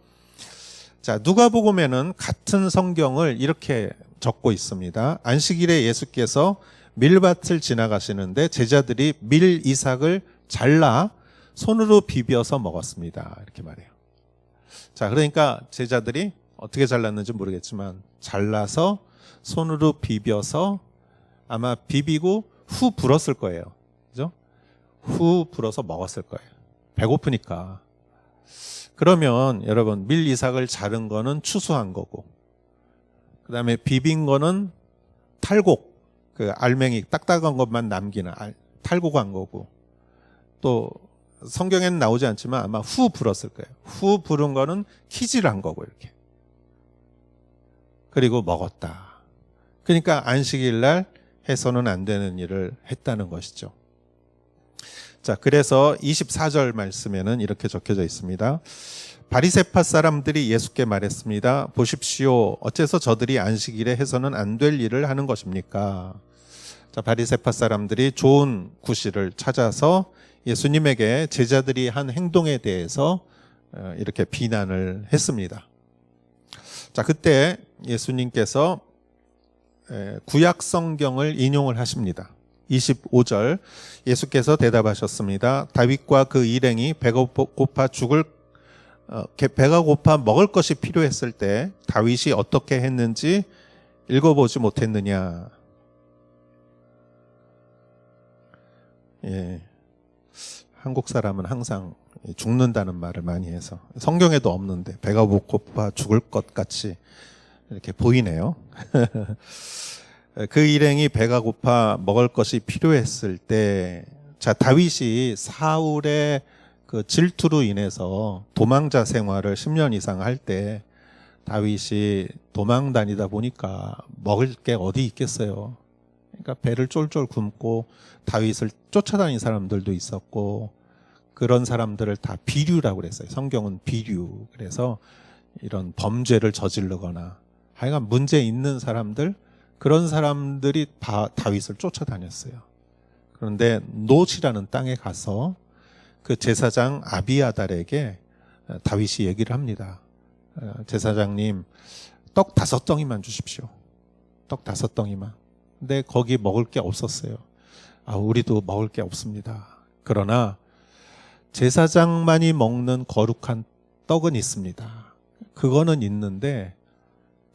자, 누가복음에는 같은 성경을 이렇게 적고 있습니다. 안식일에 예수께서 밀밭을 지나가시는데 제자들이 밀 이삭을 잘라 손으로 비벼서 먹었습니다. 이렇게 말해요. 자, 그러니까 제자들이 어떻게 잘랐는지 모르겠지만 잘라서 손으로 비벼서 아마 비비고 후 불었을 거예요. 그죠? 후 불어서 먹었을 거예요. 배고프니까. 그러면 여러분, 밀 이삭을 자른 거는 추수한 거고, 그 다음에 비빈 거는 탈곡, 그 알맹이 딱딱한 것만 남기는 탈곡한 거고, 또 성경에는 나오지 않지만 아마 후 불었을 거예요. 후 부른 거는 키질 한 거고 이렇게. 그리고 먹었다. 그러니까 안식일 날 해서는 안 되는 일을 했다는 것이죠. 자, 그래서 24절 말씀에는 이렇게 적혀져 있습니다. 바리새파 사람들이 예수께 말했습니다. 보십시오. 어째서 저들이 안식일에 해서는 안 될 일을 하는 것입니까? 자, 바리새파 사람들이 좋은 구실을 찾아서 예수님에게 제자들이 한 행동에 대해서 이렇게 비난을 했습니다. 자, 자, 그때 예수님께서 구약 성경을 인용을 하십니다. 25절 예수께서 대답하셨습니다. 다윗과 그 일행이 배가 고파 먹을 것이 필요했을 때 다윗이 어떻게 했는지 읽어보지 못했느냐. 예. 한국 사람은 항상 죽는다는 말을 많이 해서 성경에도 없는데 배가 고파 죽을 것 같이 이렇게 보이네요. 그 일행이 배가 고파 먹을 것이 필요했을 때, 자, 다윗이 사울의 그 질투로 인해서 도망자 생활을 10년 이상 할 때 다윗이 도망 다니다 보니까 먹을 게 어디 있겠어요. 그러니까 배를 쫄쫄 굶고 다윗을 쫓아다닌 사람들도 있었고, 그런 사람들을 다 비류라고 그랬어요. 성경은 비류. 그래서 이런 범죄를 저지르거나 하여간 문제 있는 사람들, 그런 사람들이 다윗을 쫓아다녔어요. 그런데 놋이라는 땅에 가서 그 제사장 아비아달에게 다윗이 얘기를 합니다. 제사장님, 떡 5덩이만 주십시오. 떡 5덩이만. 근데 거기 먹을 게 없었어요. 우리도 먹을 게 없습니다. 그러나 제사장만이 먹는 거룩한 떡은 있습니다. 그거는 있는데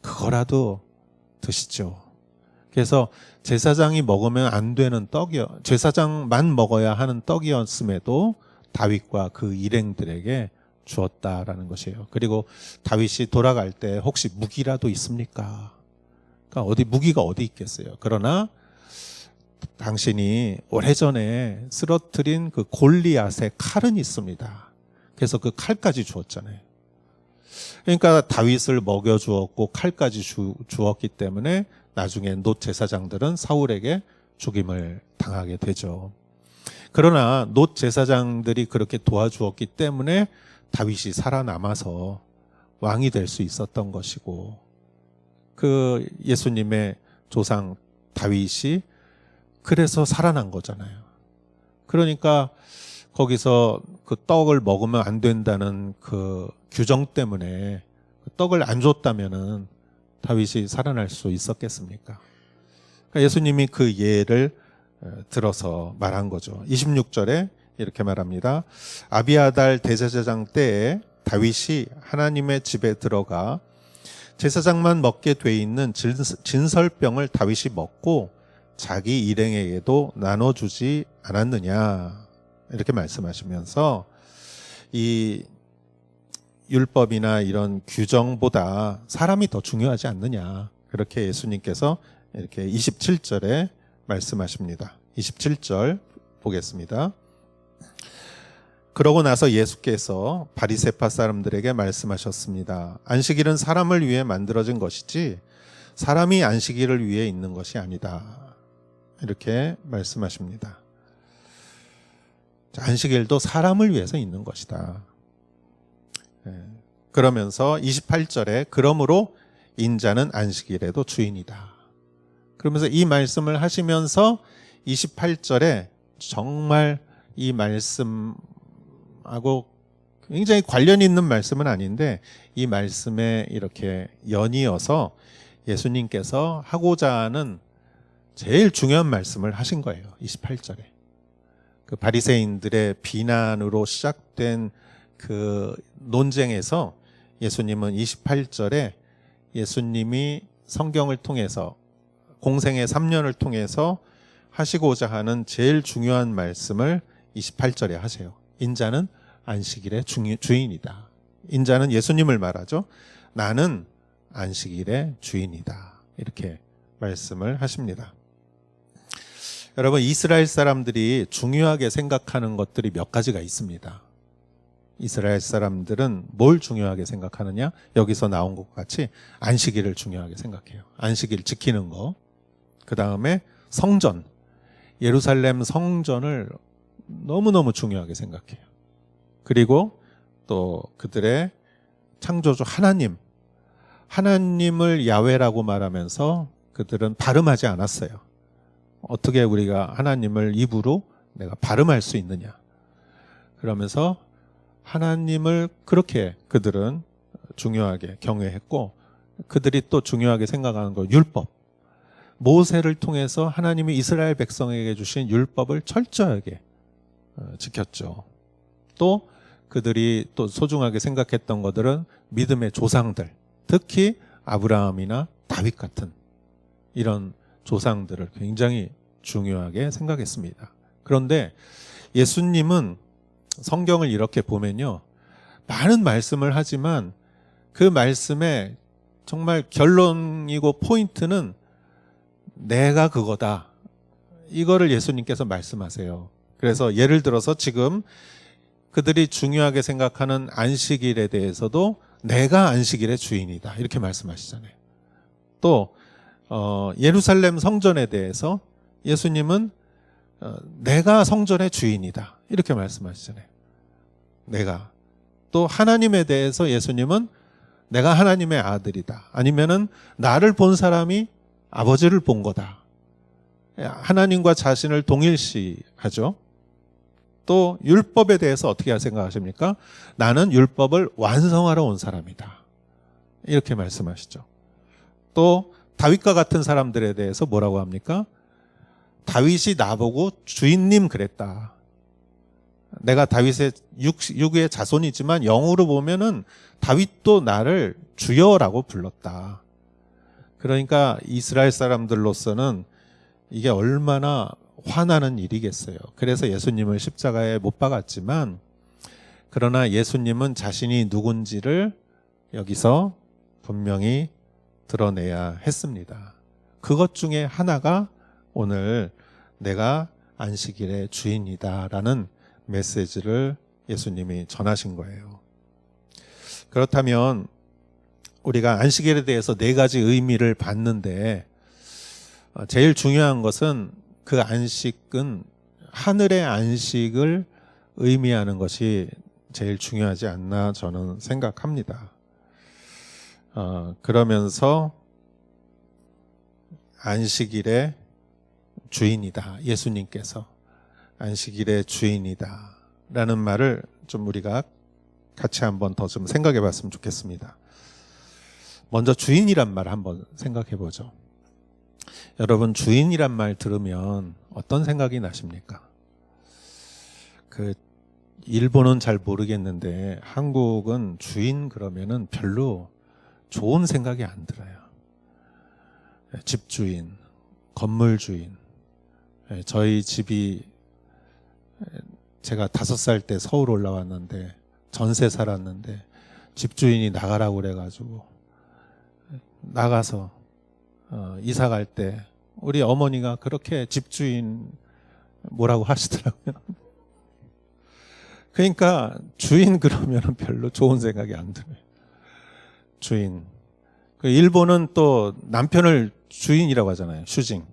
그거라도 드시죠. 그래서 제사장이 먹으면 안 되는 제사장만 먹어야 하는 떡이었음에도 다윗과 그 일행들에게 주었다라는 것이에요. 그리고 다윗이 돌아갈 때 혹시 무기라도 있습니까? 그러니까 무기가 어디 있겠어요. 그러나 당신이 오래전에 쓰러뜨린 그 골리앗의 칼은 있습니다. 그래서 그 칼까지 주었잖아요. 그러니까 다윗을 먹여주었고 칼까지 주었기 때문에 나중에 놋 제사장들은 사울에게 죽임을 당하게 되죠. 그러나 놋 제사장들이 그렇게 도와주었기 때문에 다윗이 살아남아서 왕이 될 수 있었던 것이고, 그 예수님의 조상 다윗이 그래서 살아난 거잖아요. 그러니까 거기서 그 떡을 먹으면 안 된다는 그 규정 때문에 떡을 안 줬다면은 다윗이 살아날 수 있었겠습니까? 그러니까 예수님이 그 예를 들어서 말한 거죠. 26절에 이렇게 말합니다. 아비아달 대제사장 때에 다윗이 하나님의 집에 들어가 제사장만 먹게 돼 있는 진설병을 다윗이 먹고 자기 일행에게도 나눠주지 않았느냐, 이렇게 말씀하시면서 이 율법이나 이런 규정보다 사람이 더 중요하지 않느냐, 그렇게 예수님께서 이렇게 27절에 말씀하십니다. 27절 보겠습니다. 그러고 나서 예수께서 바리새파 사람들에게 말씀하셨습니다. 안식일은 사람을 위해 만들어진 것이지 사람이 안식일을 위해 있는 것이 아니다. 이렇게 말씀하십니다. 안식일도 사람을 위해서 있는 것이다. 그러면서 28절에 그러므로 인자는 안식일에도 주인이다. 그러면서 이 말씀을 하시면서 28절에 정말 이 말씀하고 굉장히 관련 있는 말씀은 아닌데 이 말씀에 이렇게 연이어서 예수님께서 하고자 하는 제일 중요한 말씀을 하신 거예요. 28절에. 그 바리새인들의 비난으로 시작된 그 논쟁에서 예수님은 28절에 예수님이 성경을 통해서 공생의 3년을 통해서 하시고자 하는 제일 중요한 말씀을 28절에 하세요. 인자는 안식일의 주인이다. 인자는 예수님을 말하죠. 나는 안식일의 주인이다. 이렇게 말씀을 하십니다. 여러분, 이스라엘 사람들이 중요하게 생각하는 것들이 몇 가지가 있습니다. 이스라엘 사람들은 뭘 중요하게 생각하느냐? 여기서 나온 것 같이 안식일을 중요하게 생각해요. 안식일 지키는 거. 그 다음에 성전, 예루살렘 성전을 너무너무 중요하게 생각해요. 그리고 또 그들의 창조주 하나님을 야훼라고 말하면서 그들은 발음하지 않았어요. 어떻게 우리가 하나님을 입으로 내가 발음할 수 있느냐. 그러면서 하나님을 그렇게 그들은 중요하게 경외했고, 그들이 또 중요하게 생각하는 거 율법. 모세를 통해서 하나님이 이스라엘 백성에게 주신 율법을 철저하게 지켰죠. 또 그들이 또 소중하게 생각했던 것들은 믿음의 조상들, 특히 아브라함이나 다윗 같은 이런 조상들을 굉장히 중요하게 생각했습니다. 그런데 예수님은 성경을 이렇게 보면요, 많은 말씀을 하지만 그 말씀의 정말 결론이고 포인트는 내가 그거다. 이거를 예수님께서 말씀하세요. 그래서 예를 들어서 지금 그들이 중요하게 생각하는 안식일에 대해서도 내가 안식일의 주인이다. 이렇게 말씀하시잖아요. 또 예루살렘 성전에 대해서 예수님은 내가 성전의 주인이다. 이렇게 말씀하시잖아요. 내가. 또 하나님에 대해서 예수님은 내가 하나님의 아들이다. 아니면은 나를 본 사람이 아버지를 본 거다. 하나님과 자신을 동일시하죠. 또 율법에 대해서 어떻게 생각하십니까? 나는 율법을 완성하러 온 사람이다. 이렇게 말씀하시죠. 또 다윗과 같은 사람들에 대해서 뭐라고 합니까? 다윗이 나보고 주인님 그랬다. 내가 다윗의 육의 자손이지만 영으로 보면은 다윗도 나를 주여라고 불렀다. 그러니까 이스라엘 사람들로서는 이게 얼마나 화나는 일이겠어요. 그래서 예수님을 십자가에 못 박았지만, 그러나 예수님은 자신이 누군지를 여기서 분명히 드러내야 했습니다. 그것 중에 하나가 오늘 내가 안식일의 주인이다라는 메시지를 예수님이 전하신 거예요. 그렇다면 우리가 안식일에 대해서 4가지 의미를 봤는데, 제일 중요한 것은 그 안식은 하늘의 안식을 의미하는 것이 제일 중요하지 않나 저는 생각합니다. 그러면서 안식일의 주인이다. 예수님께서 안식일의 주인이다 라는 말을 좀 우리가 같이 한번 더 좀 생각해 봤으면 좋겠습니다. 먼저 주인이란 말 한번 생각해 보죠. 여러분, 주인이란 말 들으면 어떤 생각이 나십니까? 일본은 잘 모르겠는데 한국은 주인 그러면은 별로 좋은 생각이 안 들어요. 집주인, 건물주인. 저희 집이 제가 5살 때 서울 올라왔는데 전세 살았는데 집주인이 나가라고 그래가지고 나가서 이사 갈 때 우리 어머니가 그렇게 집주인 뭐라고 하시더라고요. 그러니까 주인 그러면 별로 좋은 생각이 안 들어요. 주인. 일본은 또 남편을 주인이라고 하잖아요. 슈징.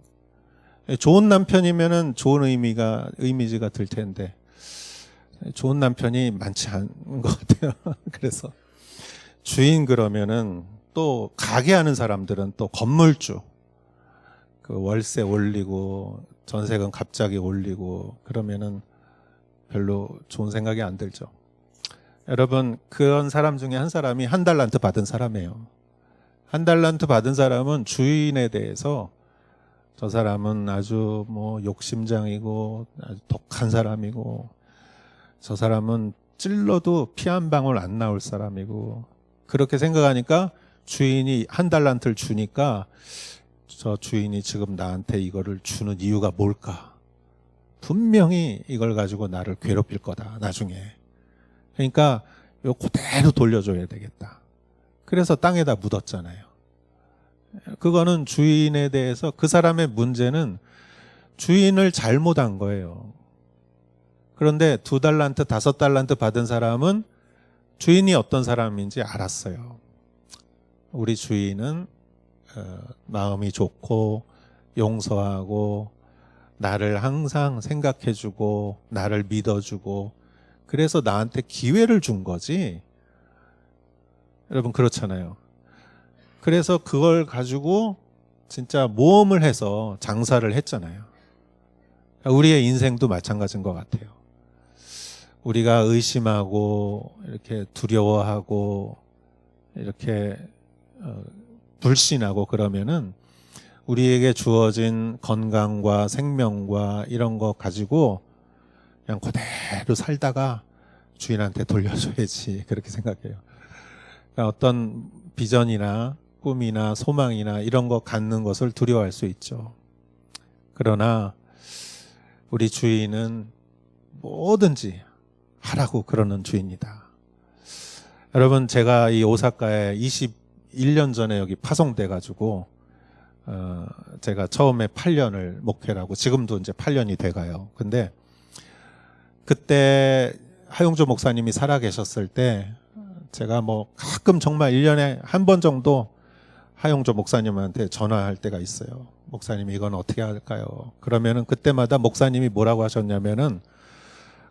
좋은 남편이면은 좋은 이미지가 들 텐데 좋은 남편이 많지 않은 것 같아요. 그래서 주인 그러면은 또 가게 하는 사람들은 또 건물주. 월세 올리고 전세금 갑자기 올리고 그러면은 별로 좋은 생각이 안 들죠. 여러분, 그런 사람 중에 한 사람이 1달란트 받은 사람이에요. 1달란트 받은 사람은 주인에 대해서 저 사람은 아주 욕심장이고 아주 독한 사람이고 저 사람은 찔러도 피 한 방울 안 나올 사람이고 그렇게 생각하니까 주인이 1달란트를 주니까 저 주인이 지금 나한테 이거를 주는 이유가 뭘까? 분명히 이걸 가지고 나를 괴롭힐 거다 나중에. 그러니까 이거 그대로 돌려줘야 되겠다. 그래서 땅에다 묻었잖아요. 그거는 주인에 대해서 그 사람의 문제는 주인을 잘못한 거예요. 그런데 2달란트, 5달란트 받은 사람은 주인이 어떤 사람인지 알았어요. 우리 주인은 마음이 좋고 용서하고 나를 항상 생각해주고 나를 믿어주고 그래서 나한테 기회를 준 거지. 여러분 그렇잖아요. 그래서 그걸 가지고 진짜 모험을 해서 장사를 했잖아요. 우리의 인생도 마찬가지인 것 같아요. 우리가 의심하고 이렇게 두려워하고 이렇게 불신하고 그러면은 우리에게 주어진 건강과 생명과 이런 거 가지고 그냥 그대로 살다가 주인한테 돌려줘야지 그렇게 생각해요. 그러니까 어떤 비전이나 꿈이나 소망이나 이런 거 갖는 것을 두려워할 수 있죠. 그러나 우리 주인은 뭐든지 하라고 그러는 주인이다. 여러분, 제가 이 오사카에 21년 전에 여기 파송돼 가지고 제가 처음에 8년을 목회라고, 지금도 이제 8년이 돼가요. 근데 그때 하용조 목사님이 살아 계셨을 때 제가 뭐 가끔 정말 1년에 한 번 정도 하용조 목사님한테 전화할 때가 있어요. 목사님, 이건 어떻게 할까요? 그러면은 그때마다 목사님이 뭐라고 하셨냐면은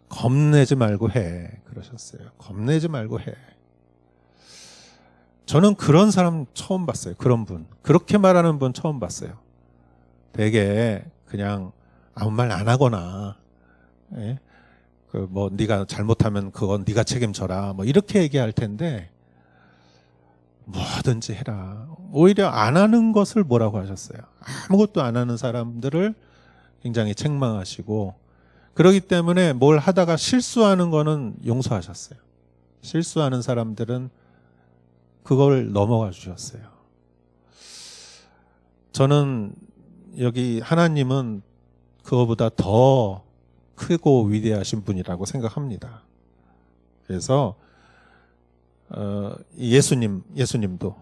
겁내지 말고 해 그러셨어요. 겁내지 말고 해. 저는 그런 사람 처음 봤어요. 그런 분, 그렇게 말하는 분 처음 봤어요. 되게 그냥 아무 말 안 하거나, 예? 그 뭐 네가 잘못하면 그건 네가 책임져라, 뭐 이렇게 얘기할 텐데 뭐든지 해라. 오히려 안 하는 것을 뭐라고 하셨어요. 아무것도 안 하는 사람들을 굉장히 책망하시고, 그렇기 때문에 뭘 하다가 실수하는 거는 용서하셨어요. 실수하는 사람들은 그걸 넘어가 주셨어요. 저는 여기 하나님은 그거보다 더 크고 위대하신 분이라고 생각합니다. 그래서 예수님도,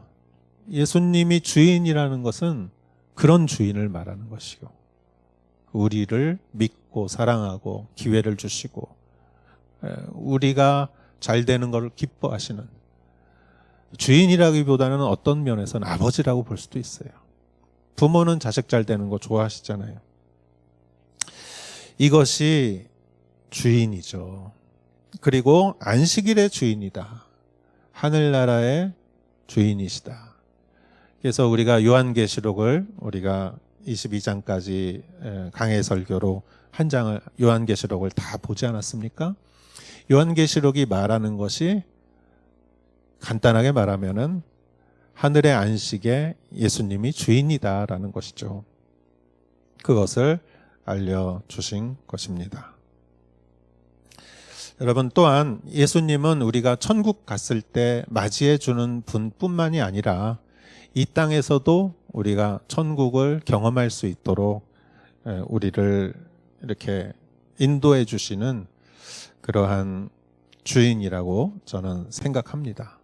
예수님이 주인이라는 것은 그런 주인을 말하는 것이고, 우리를 믿고 사랑하고 기회를 주시고 우리가 잘 되는 것을 기뻐하시는 주인이라기보다는 어떤 면에서는 아버지라고 볼 수도 있어요. 부모는 자식 잘 되는 거 좋아하시잖아요. 이것이 주인이죠. 그리고 안식일의 주인이다. 하늘나라의 주인이시다. 그래서 우리가 요한계시록을 우리가 22장까지 강해 설교로 한 장을, 요한계시록을 다 보지 않았습니까? 요한계시록이 말하는 것이 간단하게 말하면은 하늘의 안식에 예수님이 주인이다라는 것이죠. 그것을 알려주신 것입니다. 여러분, 또한 예수님은 우리가 천국 갔을 때 맞이해 주는 분뿐만이 아니라 이 땅에서도 우리가 천국을 경험할 수 있도록 우리를 이렇게 인도해 주시는 그러한 주인이라고 저는 생각합니다.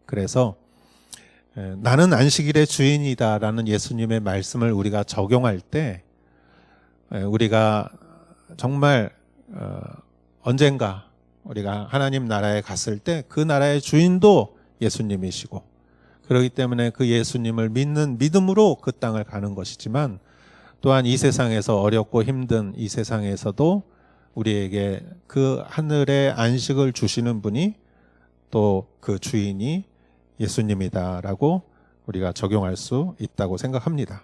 그래서 나는 안식일의 주인이다라는 예수님의 말씀을 우리가 적용할 때 우리가 정말 언젠가 우리가 하나님 나라에 갔을 때 그 나라의 주인도 예수님이시고, 그렇기 때문에 그 예수님을 믿는 믿음으로 그 땅을 가는 것이지만, 또한 이 세상에서 어렵고 힘든 이 세상에서도 우리에게 그 하늘의 안식을 주시는 분이 또 그 주인이 예수님이다라고 우리가 적용할 수 있다고 생각합니다.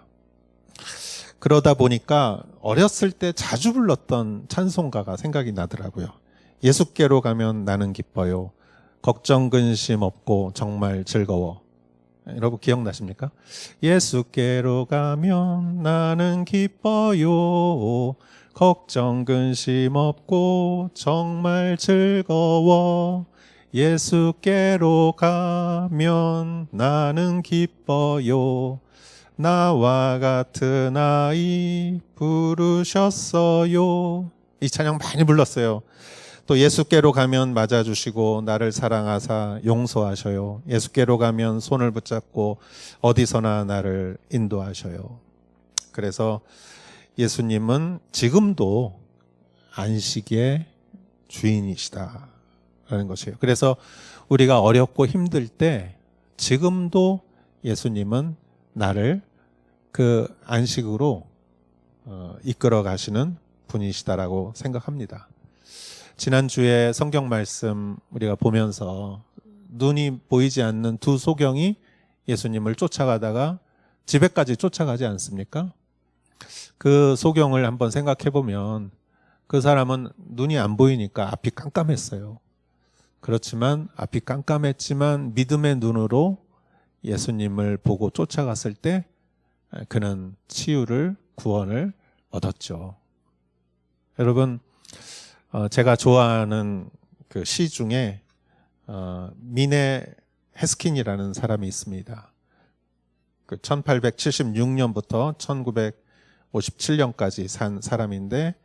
그러다 보니까 어렸을 때 자주 불렀던 찬송가가 생각이 나더라고요. 예수께로 가면 나는 기뻐요. 걱정 근심 없고 정말 즐거워. 여러분 기억나십니까? 예수께로 가면 나는 기뻐요. 걱정 근심 없고 정말 즐거워. 예수께로 가면 나는 기뻐요. 나와 같은 아이 부르셨어요. 이 찬양 많이 불렀어요. 또 예수께로 가면 맞아주시고 나를 사랑하사 용서하셔요. 예수께로 가면 손을 붙잡고 어디서나 나를 인도하셔요. 그래서 예수님은 지금도 안식의 주인이시다라는 것이에요. 그래서 우리가 어렵고 힘들 때 지금도 예수님은 나를 그 안식으로 이끌어 가시는 분이시다라고 생각합니다. 지난주에 성경 말씀 우리가 보면서 눈이 보이지 않는 두 소경이 예수님을 쫓아가다가 집에까지 쫓아가지 않습니까? 그 소경을 한번 생각해 보면 그 사람은 눈이 안 보이니까 앞이 깜깜했어요. 그렇지만 앞이 깜깜했지만 믿음의 눈으로 예수님을 보고 쫓아갔을 때 그는 치유를, 구원을 얻었죠. 여러분, 제가 좋아하는 그 시 중에 미네 헤스킨이라는 사람이 있습니다. 그 1876년부터 1957년까지 산 사람인데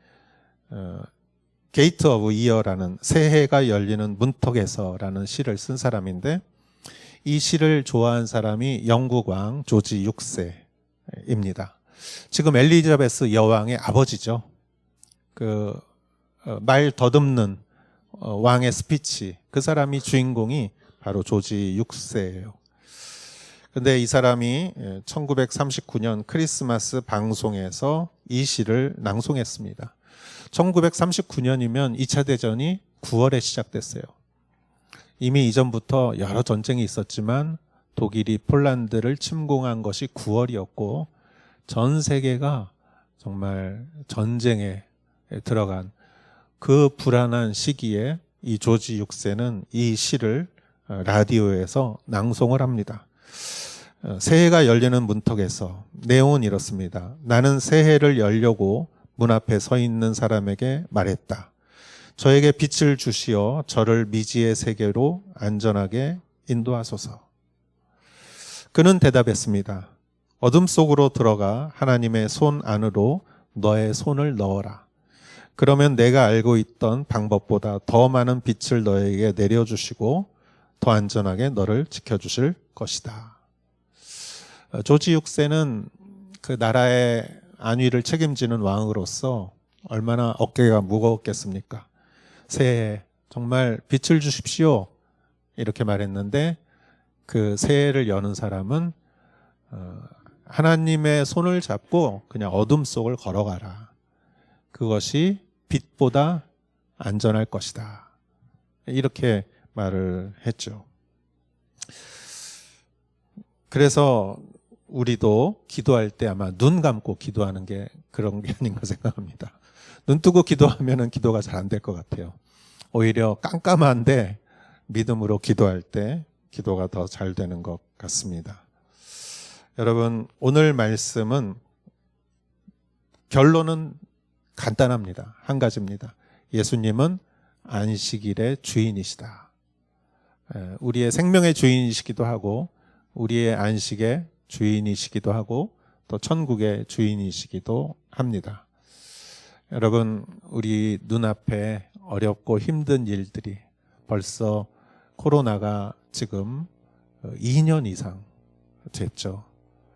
게이트 오브 이어라는 새해가 열리는 문턱에서라는 시를 쓴 사람인데, 이 시를 좋아한 사람이 영국 왕 조지 6세입니다. 지금 엘리자베스 여왕의 아버지죠. 그 말 더듬는 왕의 스피치, 그 사람이 주인공이 바로 조지 6세예요. 근데 이 사람이 1939년 크리스마스 방송에서 이 시를 낭송했습니다. 1939년이면 2차 대전이 9월에 시작됐어요. 이미 이전부터 여러 전쟁이 있었지만 독일이 폴란드를 침공한 것이 9월이었고 전 세계가 정말 전쟁에 들어간 그 불안한 시기에 이 조지 6세는 이 시를 라디오에서 낭송을 합니다. 새해가 열리는 문턱에서 내용은 이렇습니다. 나는 새해를 열려고 문 앞에 서 있는 사람에게 말했다. 저에게 빛을 주시어 저를 미지의 세계로 안전하게 인도하소서. 그는 대답했습니다. 어둠 속으로 들어가 하나님의 손 안으로 너의 손을 넣어라. 그러면 내가 알고 있던 방법보다 더 많은 빛을 너에게 내려주시고 더 안전하게 너를 지켜주실 것이다. 조지 6세는 그 나라의 안위를 책임지는 왕으로서 얼마나 어깨가 무거웠겠습니까? 새해 정말 빛을 주십시오 이렇게 말했는데, 그 새해를 여는 사람은 하나님의 손을 잡고 그냥 어둠 속을 걸어가라. 그것이 빛보다 안전할 것이다. 이렇게 말을 했죠. 그래서 우리도 기도할 때 아마 눈 감고 기도하는 게 그런 게 아닌가 생각합니다. 눈 뜨고 기도하면 기도가 잘 안 될 것 같아요. 오히려 깜깜한데 믿음으로 기도할 때 기도가 더 잘 되는 것 같습니다. 여러분, 오늘 말씀은 결론은 간단합니다. 한 가지입니다. 예수님은 안식일의 주인이시다. 우리의 생명의 주인이시기도 하고 우리의 안식의 주인이시기도 하고 또 천국의 주인이시기도 합니다. 여러분, 우리 눈앞에 어렵고 힘든 일들이 벌써 코로나가 지금 2년 이상 됐죠.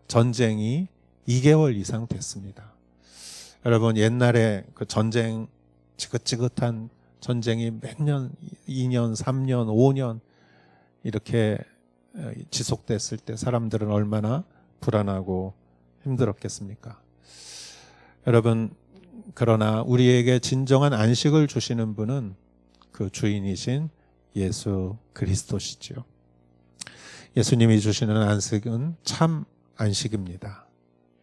전쟁이 2개월 이상 됐습니다. 여러분, 옛날에 그 전쟁, 지긋지긋한 전쟁이 몇 년, 2년, 3년, 5년 이렇게 지속됐을 때 사람들은 얼마나 불안하고 힘들었겠습니까? 여러분, 그러나 우리에게 진정한 안식을 주시는 분은 그 주인이신 예수 그리스도시죠. 예수님이 주시는 안식은 참 안식입니다.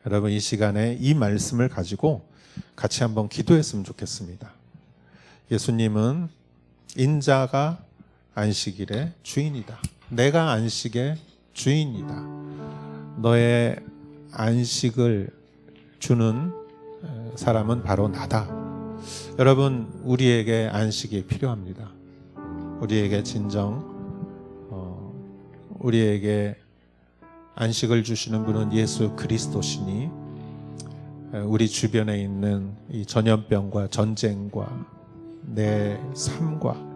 여러분, 이 시간에 이 말씀을 가지고 같이 한번 기도했으면 좋겠습니다. 예수님은 인자가 안식일의 주인이다. 내가 안식의 주인이다. 너의 안식을 주는 사람은 바로 나다. 여러분, 우리에게 안식이 필요합니다. 우리에게 우리에게 안식을 주시는 분은 예수 그리스도시니 우리 주변에 있는 이 전염병과 전쟁과 내 삶과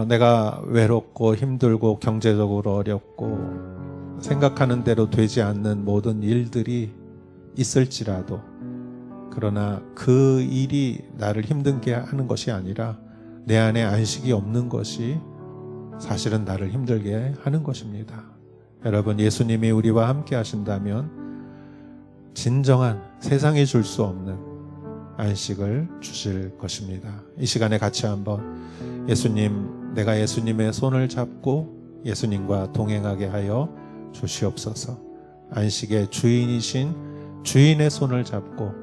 내가 외롭고 힘들고 경제적으로 어렵고 생각하는 대로 되지 않는 모든 일들이 있을지라도, 그러나 그 일이 나를 힘들게 하는 것이 아니라 내 안에 안식이 없는 것이 사실은 나를 힘들게 하는 것입니다. 여러분, 예수님이 우리와 함께 하신다면 진정한 세상이 줄 수 없는 안식을 주실 것입니다. 이 시간에 같이 한번 예수님, 내가 예수님의 손을 잡고 예수님과 동행하게 하여 주시옵소서. 안식의 주인이신 주인의 손을 잡고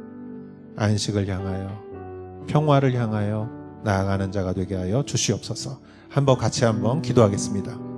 안식을 향하여, 평화를 향하여 나아가는 자가 되게 하여 주시옵소서. 한번 같이 한번 기도하겠습니다.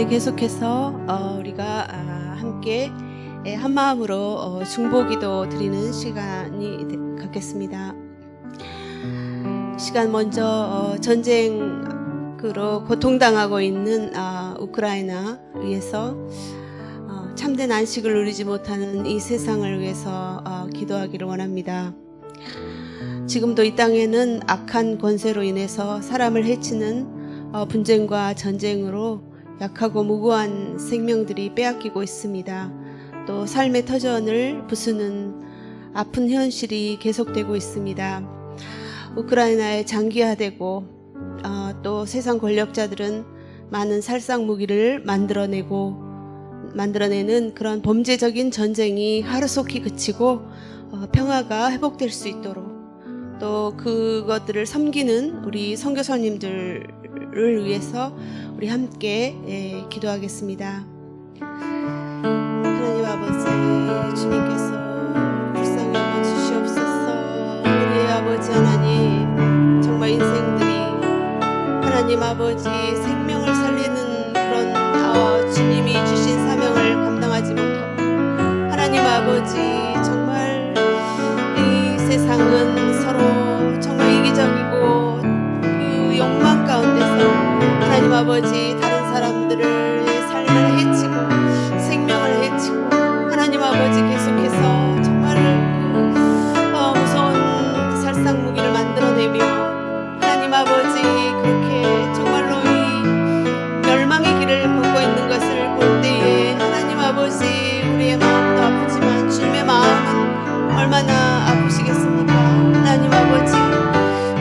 시간에 계속해서 우리가 함께 한 마음으로 중보기도 드리는 시간이 갖겠습니다. 시간 먼저 전쟁으로 고통당하고 있는 우크라이나 위해서 참된 안식을 누리지 못하는 이 세상을 위해서 기도하기를 원합니다. 지금도 이 땅에는 악한 권세로 인해서 사람을 해치는 분쟁과 전쟁으로 약하고 무고한 생명들이 빼앗기고 있습니다. 또 삶의 터전을 부수는 아픈 현실이 계속되고 있습니다. 우크라이나에 장기화되고 또 세상 권력자들은 많은 살상 무기를 만들어내는 그런 범죄적인 전쟁이 하루속히 그치고 평화가 회복될 수 있도록, 또 그것들을 섬기는 우리 선교사님들을 위해서 우리 함께 기도하겠습니다. 하나님 아버지, 주님께서 불쌍히 여겨 주시옵소서. 우리의 아버지 하나님, 정말 인생들이 하나님 아버지 생명을 살리는 그런 주님이 주신 사명을 감당하지 못하고, 하나님 아버지 정말 이 세상은 서로 정말 이기적이고 그 욕망 가운데서 하나님 아버지 다른 사람들을 삶을 해치고 생명을 해치고, 하나님 아버지 계속해서 정말 무서운 살상 무기를 만들어내며 하나님 아버지 그렇게 정말로 이 멸망의 길을 걷고 있는 것을 볼 때에 하나님 아버지 우리의 마음도 아프지만 주님의 마음은 얼마나 아프시겠습니까? 하나님 아버지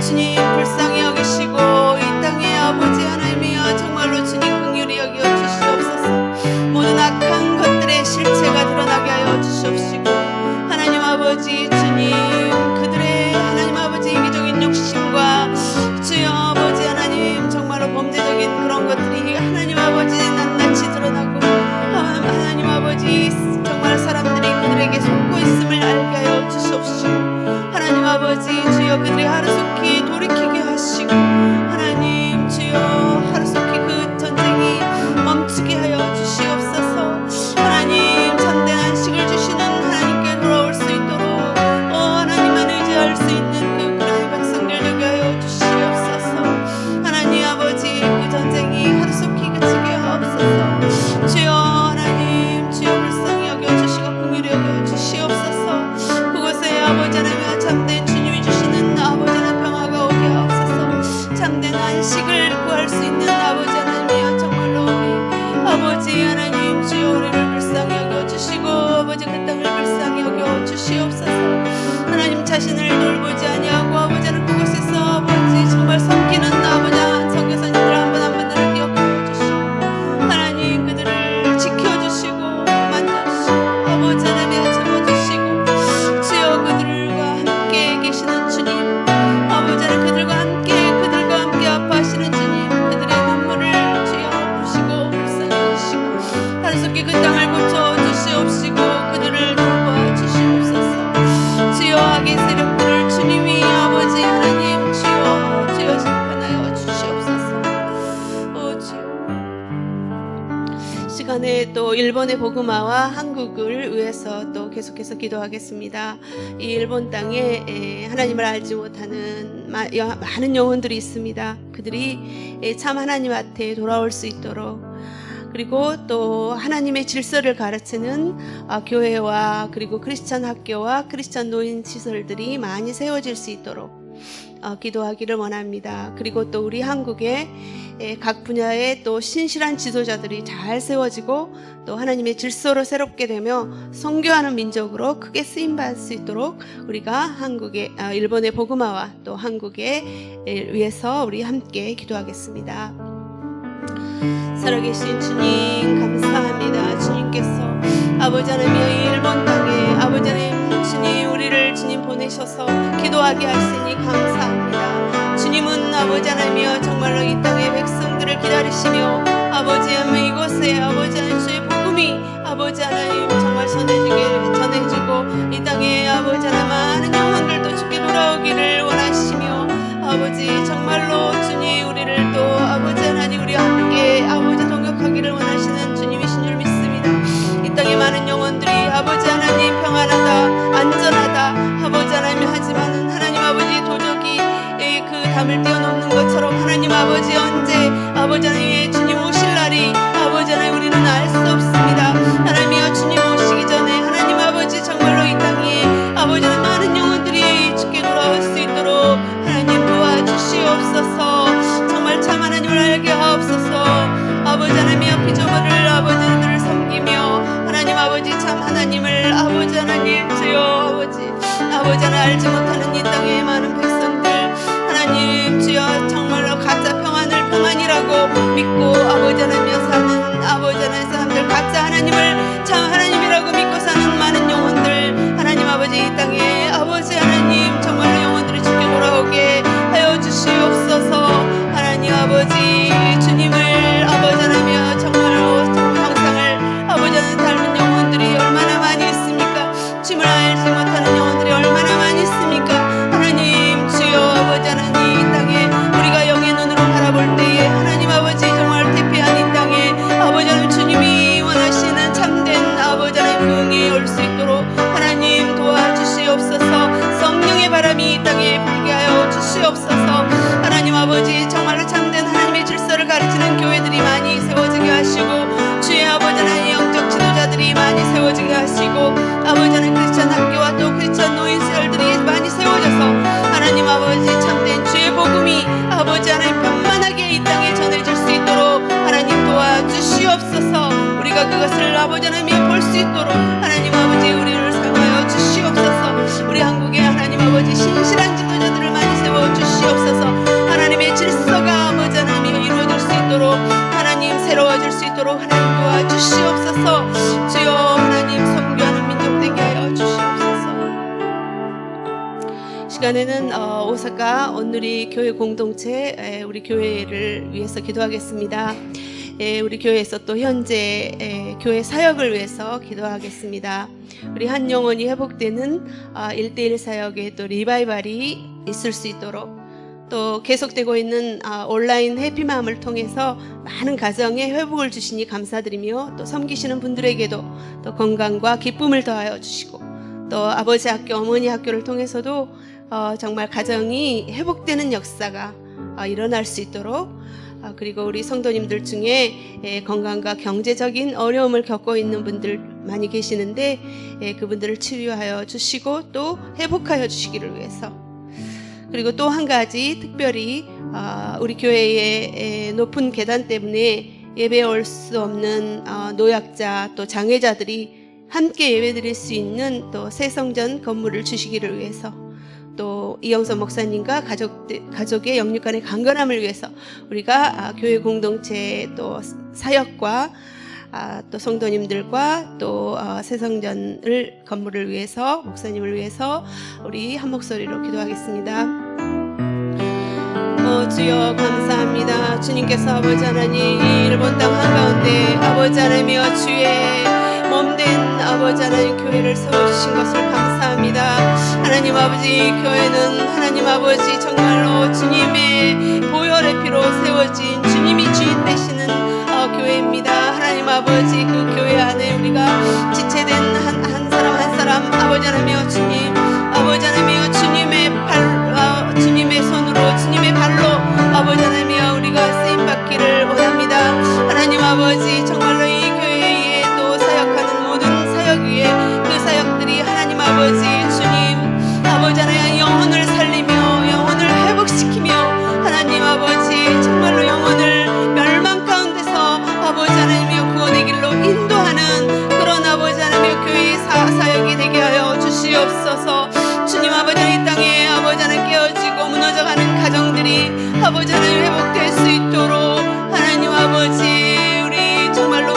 주님 불쌍히 여기시고 이 땅의 아버지 하나님이여 정말로 주님 긍휼히 여겨 주시옵소서. 모든 악한 것들의 실체가 드러나게 하여 주시옵시고, 하나님 아버지 주님 그들의 하나님 아버지 이기적인 욕심과 주여 아버지 하나님 정말로 범죄적인 그런 것들이 하나님 아버지 낱낱이 드러나고 하나님 아버지 정말 사람들이 그들에게 속고 있음을 알게 하여 주시옵시고, 하나님 아버지 주여 그들이 하루속히 돌이키게 하시고, 하나님 주여 하루속히 그 전쟁이 멈추게 하여 주시옵소서. 하나님 참된 안식을 주시는 하나님께 돌아올 수 있도록 하나님만 의지할 수 있는 그 우크라이나 백성들 되게 하여 주시옵소서. 하나님 아버지 그 전쟁이 하루속히 그치게 하옵소서. 주여 하나님 주여 불쌍히 여겨주시고 긍휼히 여겨주시옵소서. 그곳에 아버지 하나님 참된 주님이 주시는 아버지 하나님 평화가 오게 하옵소서. 참된 안식을 구할 수 있는 아버지 하나님이여 정말로 우리 아버지 하나님 주여 우리를 불쌍히 여겨주시고 아버지 그 땅을 불쌍히 여겨주시옵소서. 하나님 자신을 돌보지 아니하고 아버지 하나님 그곳에서 아버지 정말 섬기는 아버지 선교사님들 한 분 한 분들을 기억하여 주시고, 하나님 그들을 지켜주시고 만져주시고 아버지 하나님 잡아주시고, 주여 그들과 함께 계시는 주님, 아버지 하나님 그들과 함께 아파하시는 주님, 그들의 눈물을 주여 보시고 불쌍히 주시고 하루속히 그 땅을 고쳐주시옵시고 그들을 돌봐 주시옵소서. 주여 악의 세력들을 주님이 아버지 하나님 주여 심판하여 주시옵소서. 주여 시간에 또 일본의 복음화와 한국을 위해서 또 계속해서 기도하겠습니다. 이 일본 땅에 하나님을 알지 못하는 많은 영혼들이 있습니다. 그들이 참 하나님 앞에 돌아올 수 있도록, 그리고 또 하나님의 질서를 가르치는 교회와 그리고 크리스천 학교와 크리스천 노인 시설들이 많이 세워질 수 있도록 기도하기를 원합니다. 그리고 또 우리 한국에 각 분야의 또 신실한 지도자들이 잘 세워지고 또 하나님의 질서로 새롭게 되며 선교하는 민족으로 크게 쓰임받을 수 있도록 우리가 한국의 일본의 복음화와 또 한국에 위해서 우리 함께 기도하겠습니다. 살아계신 주님 감사합니다. 주님께서 아버지 하나님 이 일본 땅에 아버지 하나님 주님 우리를 주님 보내셔서 기도하게 하시니 감사합니다. 주님은 아버지 하나님이여 정말로 이 땅의 백성들을 기다리시며 아버지 하나님 이곳에 아버지 하나님 주의 복음이 아버지 하나님 정말 전해지고 이 땅에 아버지 하나님 많은 영혼들도 주께 돌아오기를 원하시며 아버지 정말로 주님 우리를 또 아버지 하나님 우리와 함께 아버지 동역하기를 원하시며 하나님을 아버지 하나님 주여 아버지 하나 알지 못하는 이 땅의 많은 백성들 하나님 주여 정말로 가짜 평안이라고 믿고 아버지 하나님여 사는 아버지 하나님 사람들 가짜 하나님을 참 하나님이라고 믿고 사는 많은 영혼들 하나님 아버지 이 땅에 아버지 하나님 정말로 영혼들이 죽게 돌아오게 하여 주시옵소서. 하나님 아버지 주님을 아버지 하나님여 정말로 형상을 아버지 하나님 닮은 영혼들이 얼마나 많이 있습니까? 주님을 알지 못하는 영혼들이 얼마나 많이 있습니까? 하나님 주여 아버지 하나님 이 땅에 우리가 영의 눈으로 바라볼 때에 하나님 아버지 정말 태피한 이 땅에 아버지 하나님 주님이 원하시는 참된 아버지 하나님 부흥이 올 수 있도록 하나님 도와주시옵소서. 성령의 바람이 이 땅에 불게 하여 주시옵소서. 하나님 아버지 정말로 참된 하나님의 질서를 가르치는 교회들이 많이 세워지게 하시고 주의 아버지 하나님 영적 지도자들이 많이 세워지게 하시고 아버지 하나님 크리스천 학교와 또 크리스천 노인시설들이 많이 세워져서 하나님 아버지 참된 주의 복음이 아버지 하나님 편만하게 이 땅에 전해질 수 있도록 하나님 도와주시옵소서. 우리가 그것을 아버지 하나님이 볼 수 있도록 하나님 아버지 우리를 사용하여 주시옵소서. 우리 한국의 하나님 아버지 신실한 지도자들을 많이 세워주시옵소서. 하나님의 질서가 아버지 하나님이 이루어질 수 있도록 하나님 새로워질 수 있도록 하나님 도와주시옵소서. 주여 하나님 선교하는 민족 되게 하여 주시옵소서. 시간에는 오사카 온누리 교회 공동체 우리 교회를 위해서 기도하겠습니다. 우리 교회에서 또 현재 교회 사역을 위해서 기도하겠습니다. 우리 한 영혼이 회복되는 1:1 사역에 또 리바이벌이 있을 수 있도록 또 계속되고 있는 온라인 해피마음을 통해서 많은 가정에 회복을 주시니 감사드리며 또 섬기시는 분들에게도 또 건강과 기쁨을 더하여 주시고 또 아버지 학교 어머니 학교를 통해서도 정말 가정이 회복되는 역사가 일어날 수 있도록 그리고 우리 성도님들 중에 건강과 경제적인 어려움을 겪고 있는 분들 많이 계시는데 그분들을 치유하여 주시고 또 회복하여 주시기를 위해서 그리고 또 한 가지 특별히 우리 교회의 높은 계단 때문에 예배 올 수 없는 노약자 또 장애자들이 함께 예배드릴 수 있는 또 새성전 건물을 주시기를 위해서 또 이영선 목사님과 가족의 영육간의 강건함을 위해서 우리가 교회 공동체 또 사역과 또 성도님들과 또 새성전을 건물을 위해서 목사님을 위해서 우리 한 목소리로 기도하겠습니다. 주여 감사합니다. 주님께서 아버지 하나님 이 일본 땅 한가운데 아버지 하나님이여 주의 몸된 아버지 하나님 교회를 세워주신 것을 감사합니다. 하나님 아버지 교회는 하나님 아버지 정말로 주님의 보혈의 피로 세워진 주님이 주인 되시는 교회입니다. 하나님 아버지 그 교회 안에 우리가 지체된 한 사람 한 사람 아버지 하나님이여 주님 아버지 하나님이여 주님의 손으로 주님의 발로 아버지 하나님이여 우리가 쓰임받기를 원합니다. 하나님 아버지 정말로 이 교회에 또 사역하는 모든 사역 위에 그 사역들이 하나님 아버지 주님 아버지 하나님 영혼을 살리며 영혼을 회복시키며 하나님 아버지 정말로 영혼을 멸망 가운데서 아버지 하나님이여 구원의 길로 인도하는 그런 아버지 하나님이여 교회의 사역이 되게 하여 주시옵소서. 주님 아버지 이 땅에 아버지 하나님 깨어지고 무너져가는 가정들이 아버지 하나님 회복될 수 있도록 하나님 아버지 우리 정말로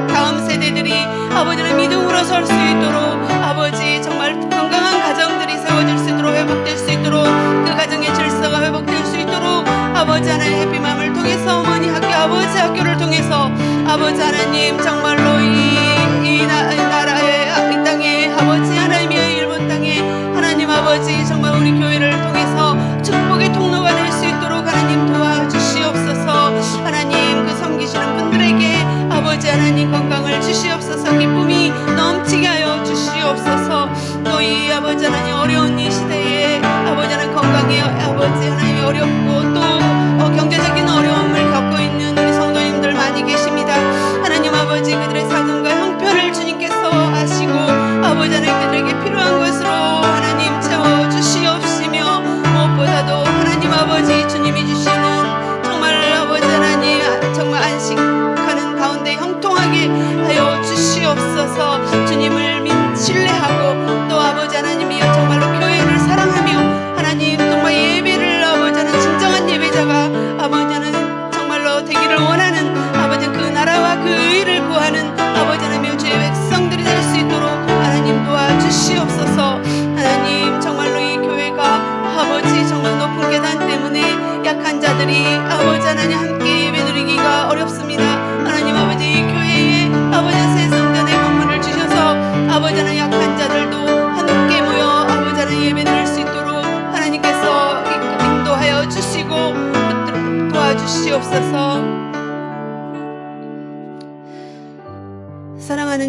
다음 세대들이 아버지 하나님 믿음으로 설 수 있도록 아버지 정말 건강한 가정들이 세워질 수 있도록 회복될 수 있도록 그 가정의 질서가 회복될 수 있도록 아버지 하나님 해피맘을 통해서 어머니 학교 아버지 학교를 통해서 아버지 하나님 정말로 이 나라의 이 땅에 아버지 하나님의 일본 땅에 하나님 아버지 정말 우리 교회를 통해서 축복의 통로가 될 수 있도록 하나님 도와주시옵소서. 하나님 그 섬기시는 분들에게 아버지 하나님 건강을 주시옵소서. 기쁨이 넘치게 하여 주시옵소서. 또 이 아버지 하나님 어려운 이 시대에 아버지 하나님 건강에 아버지 하나님 어렵고 또 경제적인 어려움을 겪고 있는 우리 성도님들 많이 계십니다. 하나님 아버지 그들의 사정과 형편을 주님께서 아시고 아버지 하나님 그들에게 필요한 것으로 하나님 채워주시옵시며 무엇보다도 하나님 아버지 주님이 주시는 정말 아버지 하나님 정말 안식하는 가운데 형통하게 하여 주시옵소서.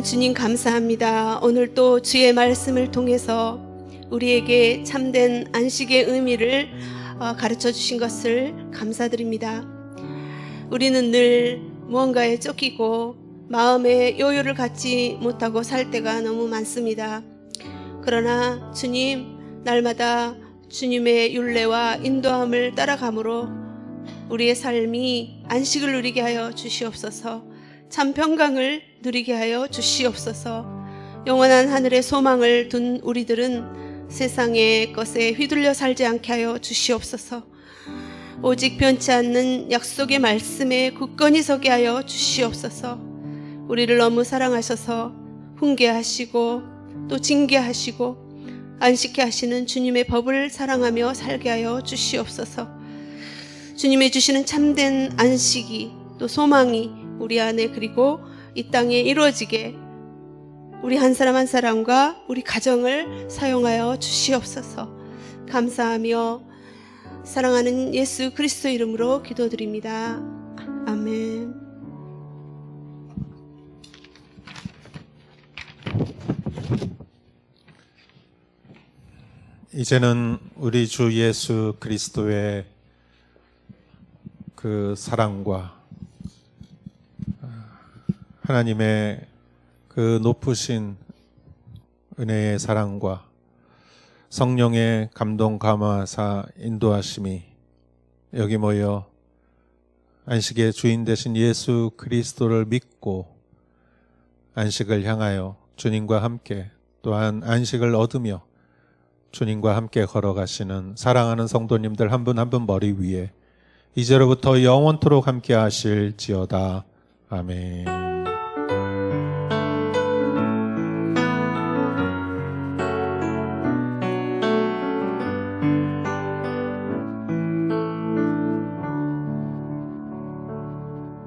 주님 감사합니다. 오늘 또 주의 말씀을 통해서 우리에게 참된 안식의 의미를 가르쳐 주신 것을 감사드립니다. 우리는 늘 무언가에 쫓기고 마음의 여유를 갖지 못하고 살 때가 너무 많습니다. 그러나 주님, 날마다 주님의 율례와 인도함을 따라감으로 우리의 삶이 안식을 누리게 하여 주시옵소서. 참 평강을 누리게 하여 주시옵소서. 영원한 하늘의 소망을 둔 우리들은 세상의 것에 휘둘려 살지 않게 하여 주시옵소서. 오직 변치 않는 약속의 말씀에 굳건히 서게 하여 주시옵소서. 우리를 너무 사랑하셔서 훈계하시고 또 징계하시고 안식케 하시는 주님의 법을 사랑하며 살게 하여 주시옵소서. 주님의 주시는 참된 안식이 또 소망이 우리 안에 그리고 이 땅에 이루어지게 우리 한 사람 한 사람과 우리 가정을 사용하여 주시옵소서. 감사하며 사랑하는 예수 그리스도 이름으로 기도드립니다. 아멘. 이제는 우리 주 예수 그리스도의 그 사랑과 하나님의 그 높으신 은혜의 사랑과 성령의 감동 감화사 인도하심이 여기 모여 안식의 주인 되신 예수 그리스도를 믿고 안식을 향하여 주님과 함께 또한 안식을 얻으며 주님과 함께 걸어가시는 사랑하는 성도님들 한 분 한 분 머리 위에 이제로부터 영원토록 함께 하실지어다. 아멘.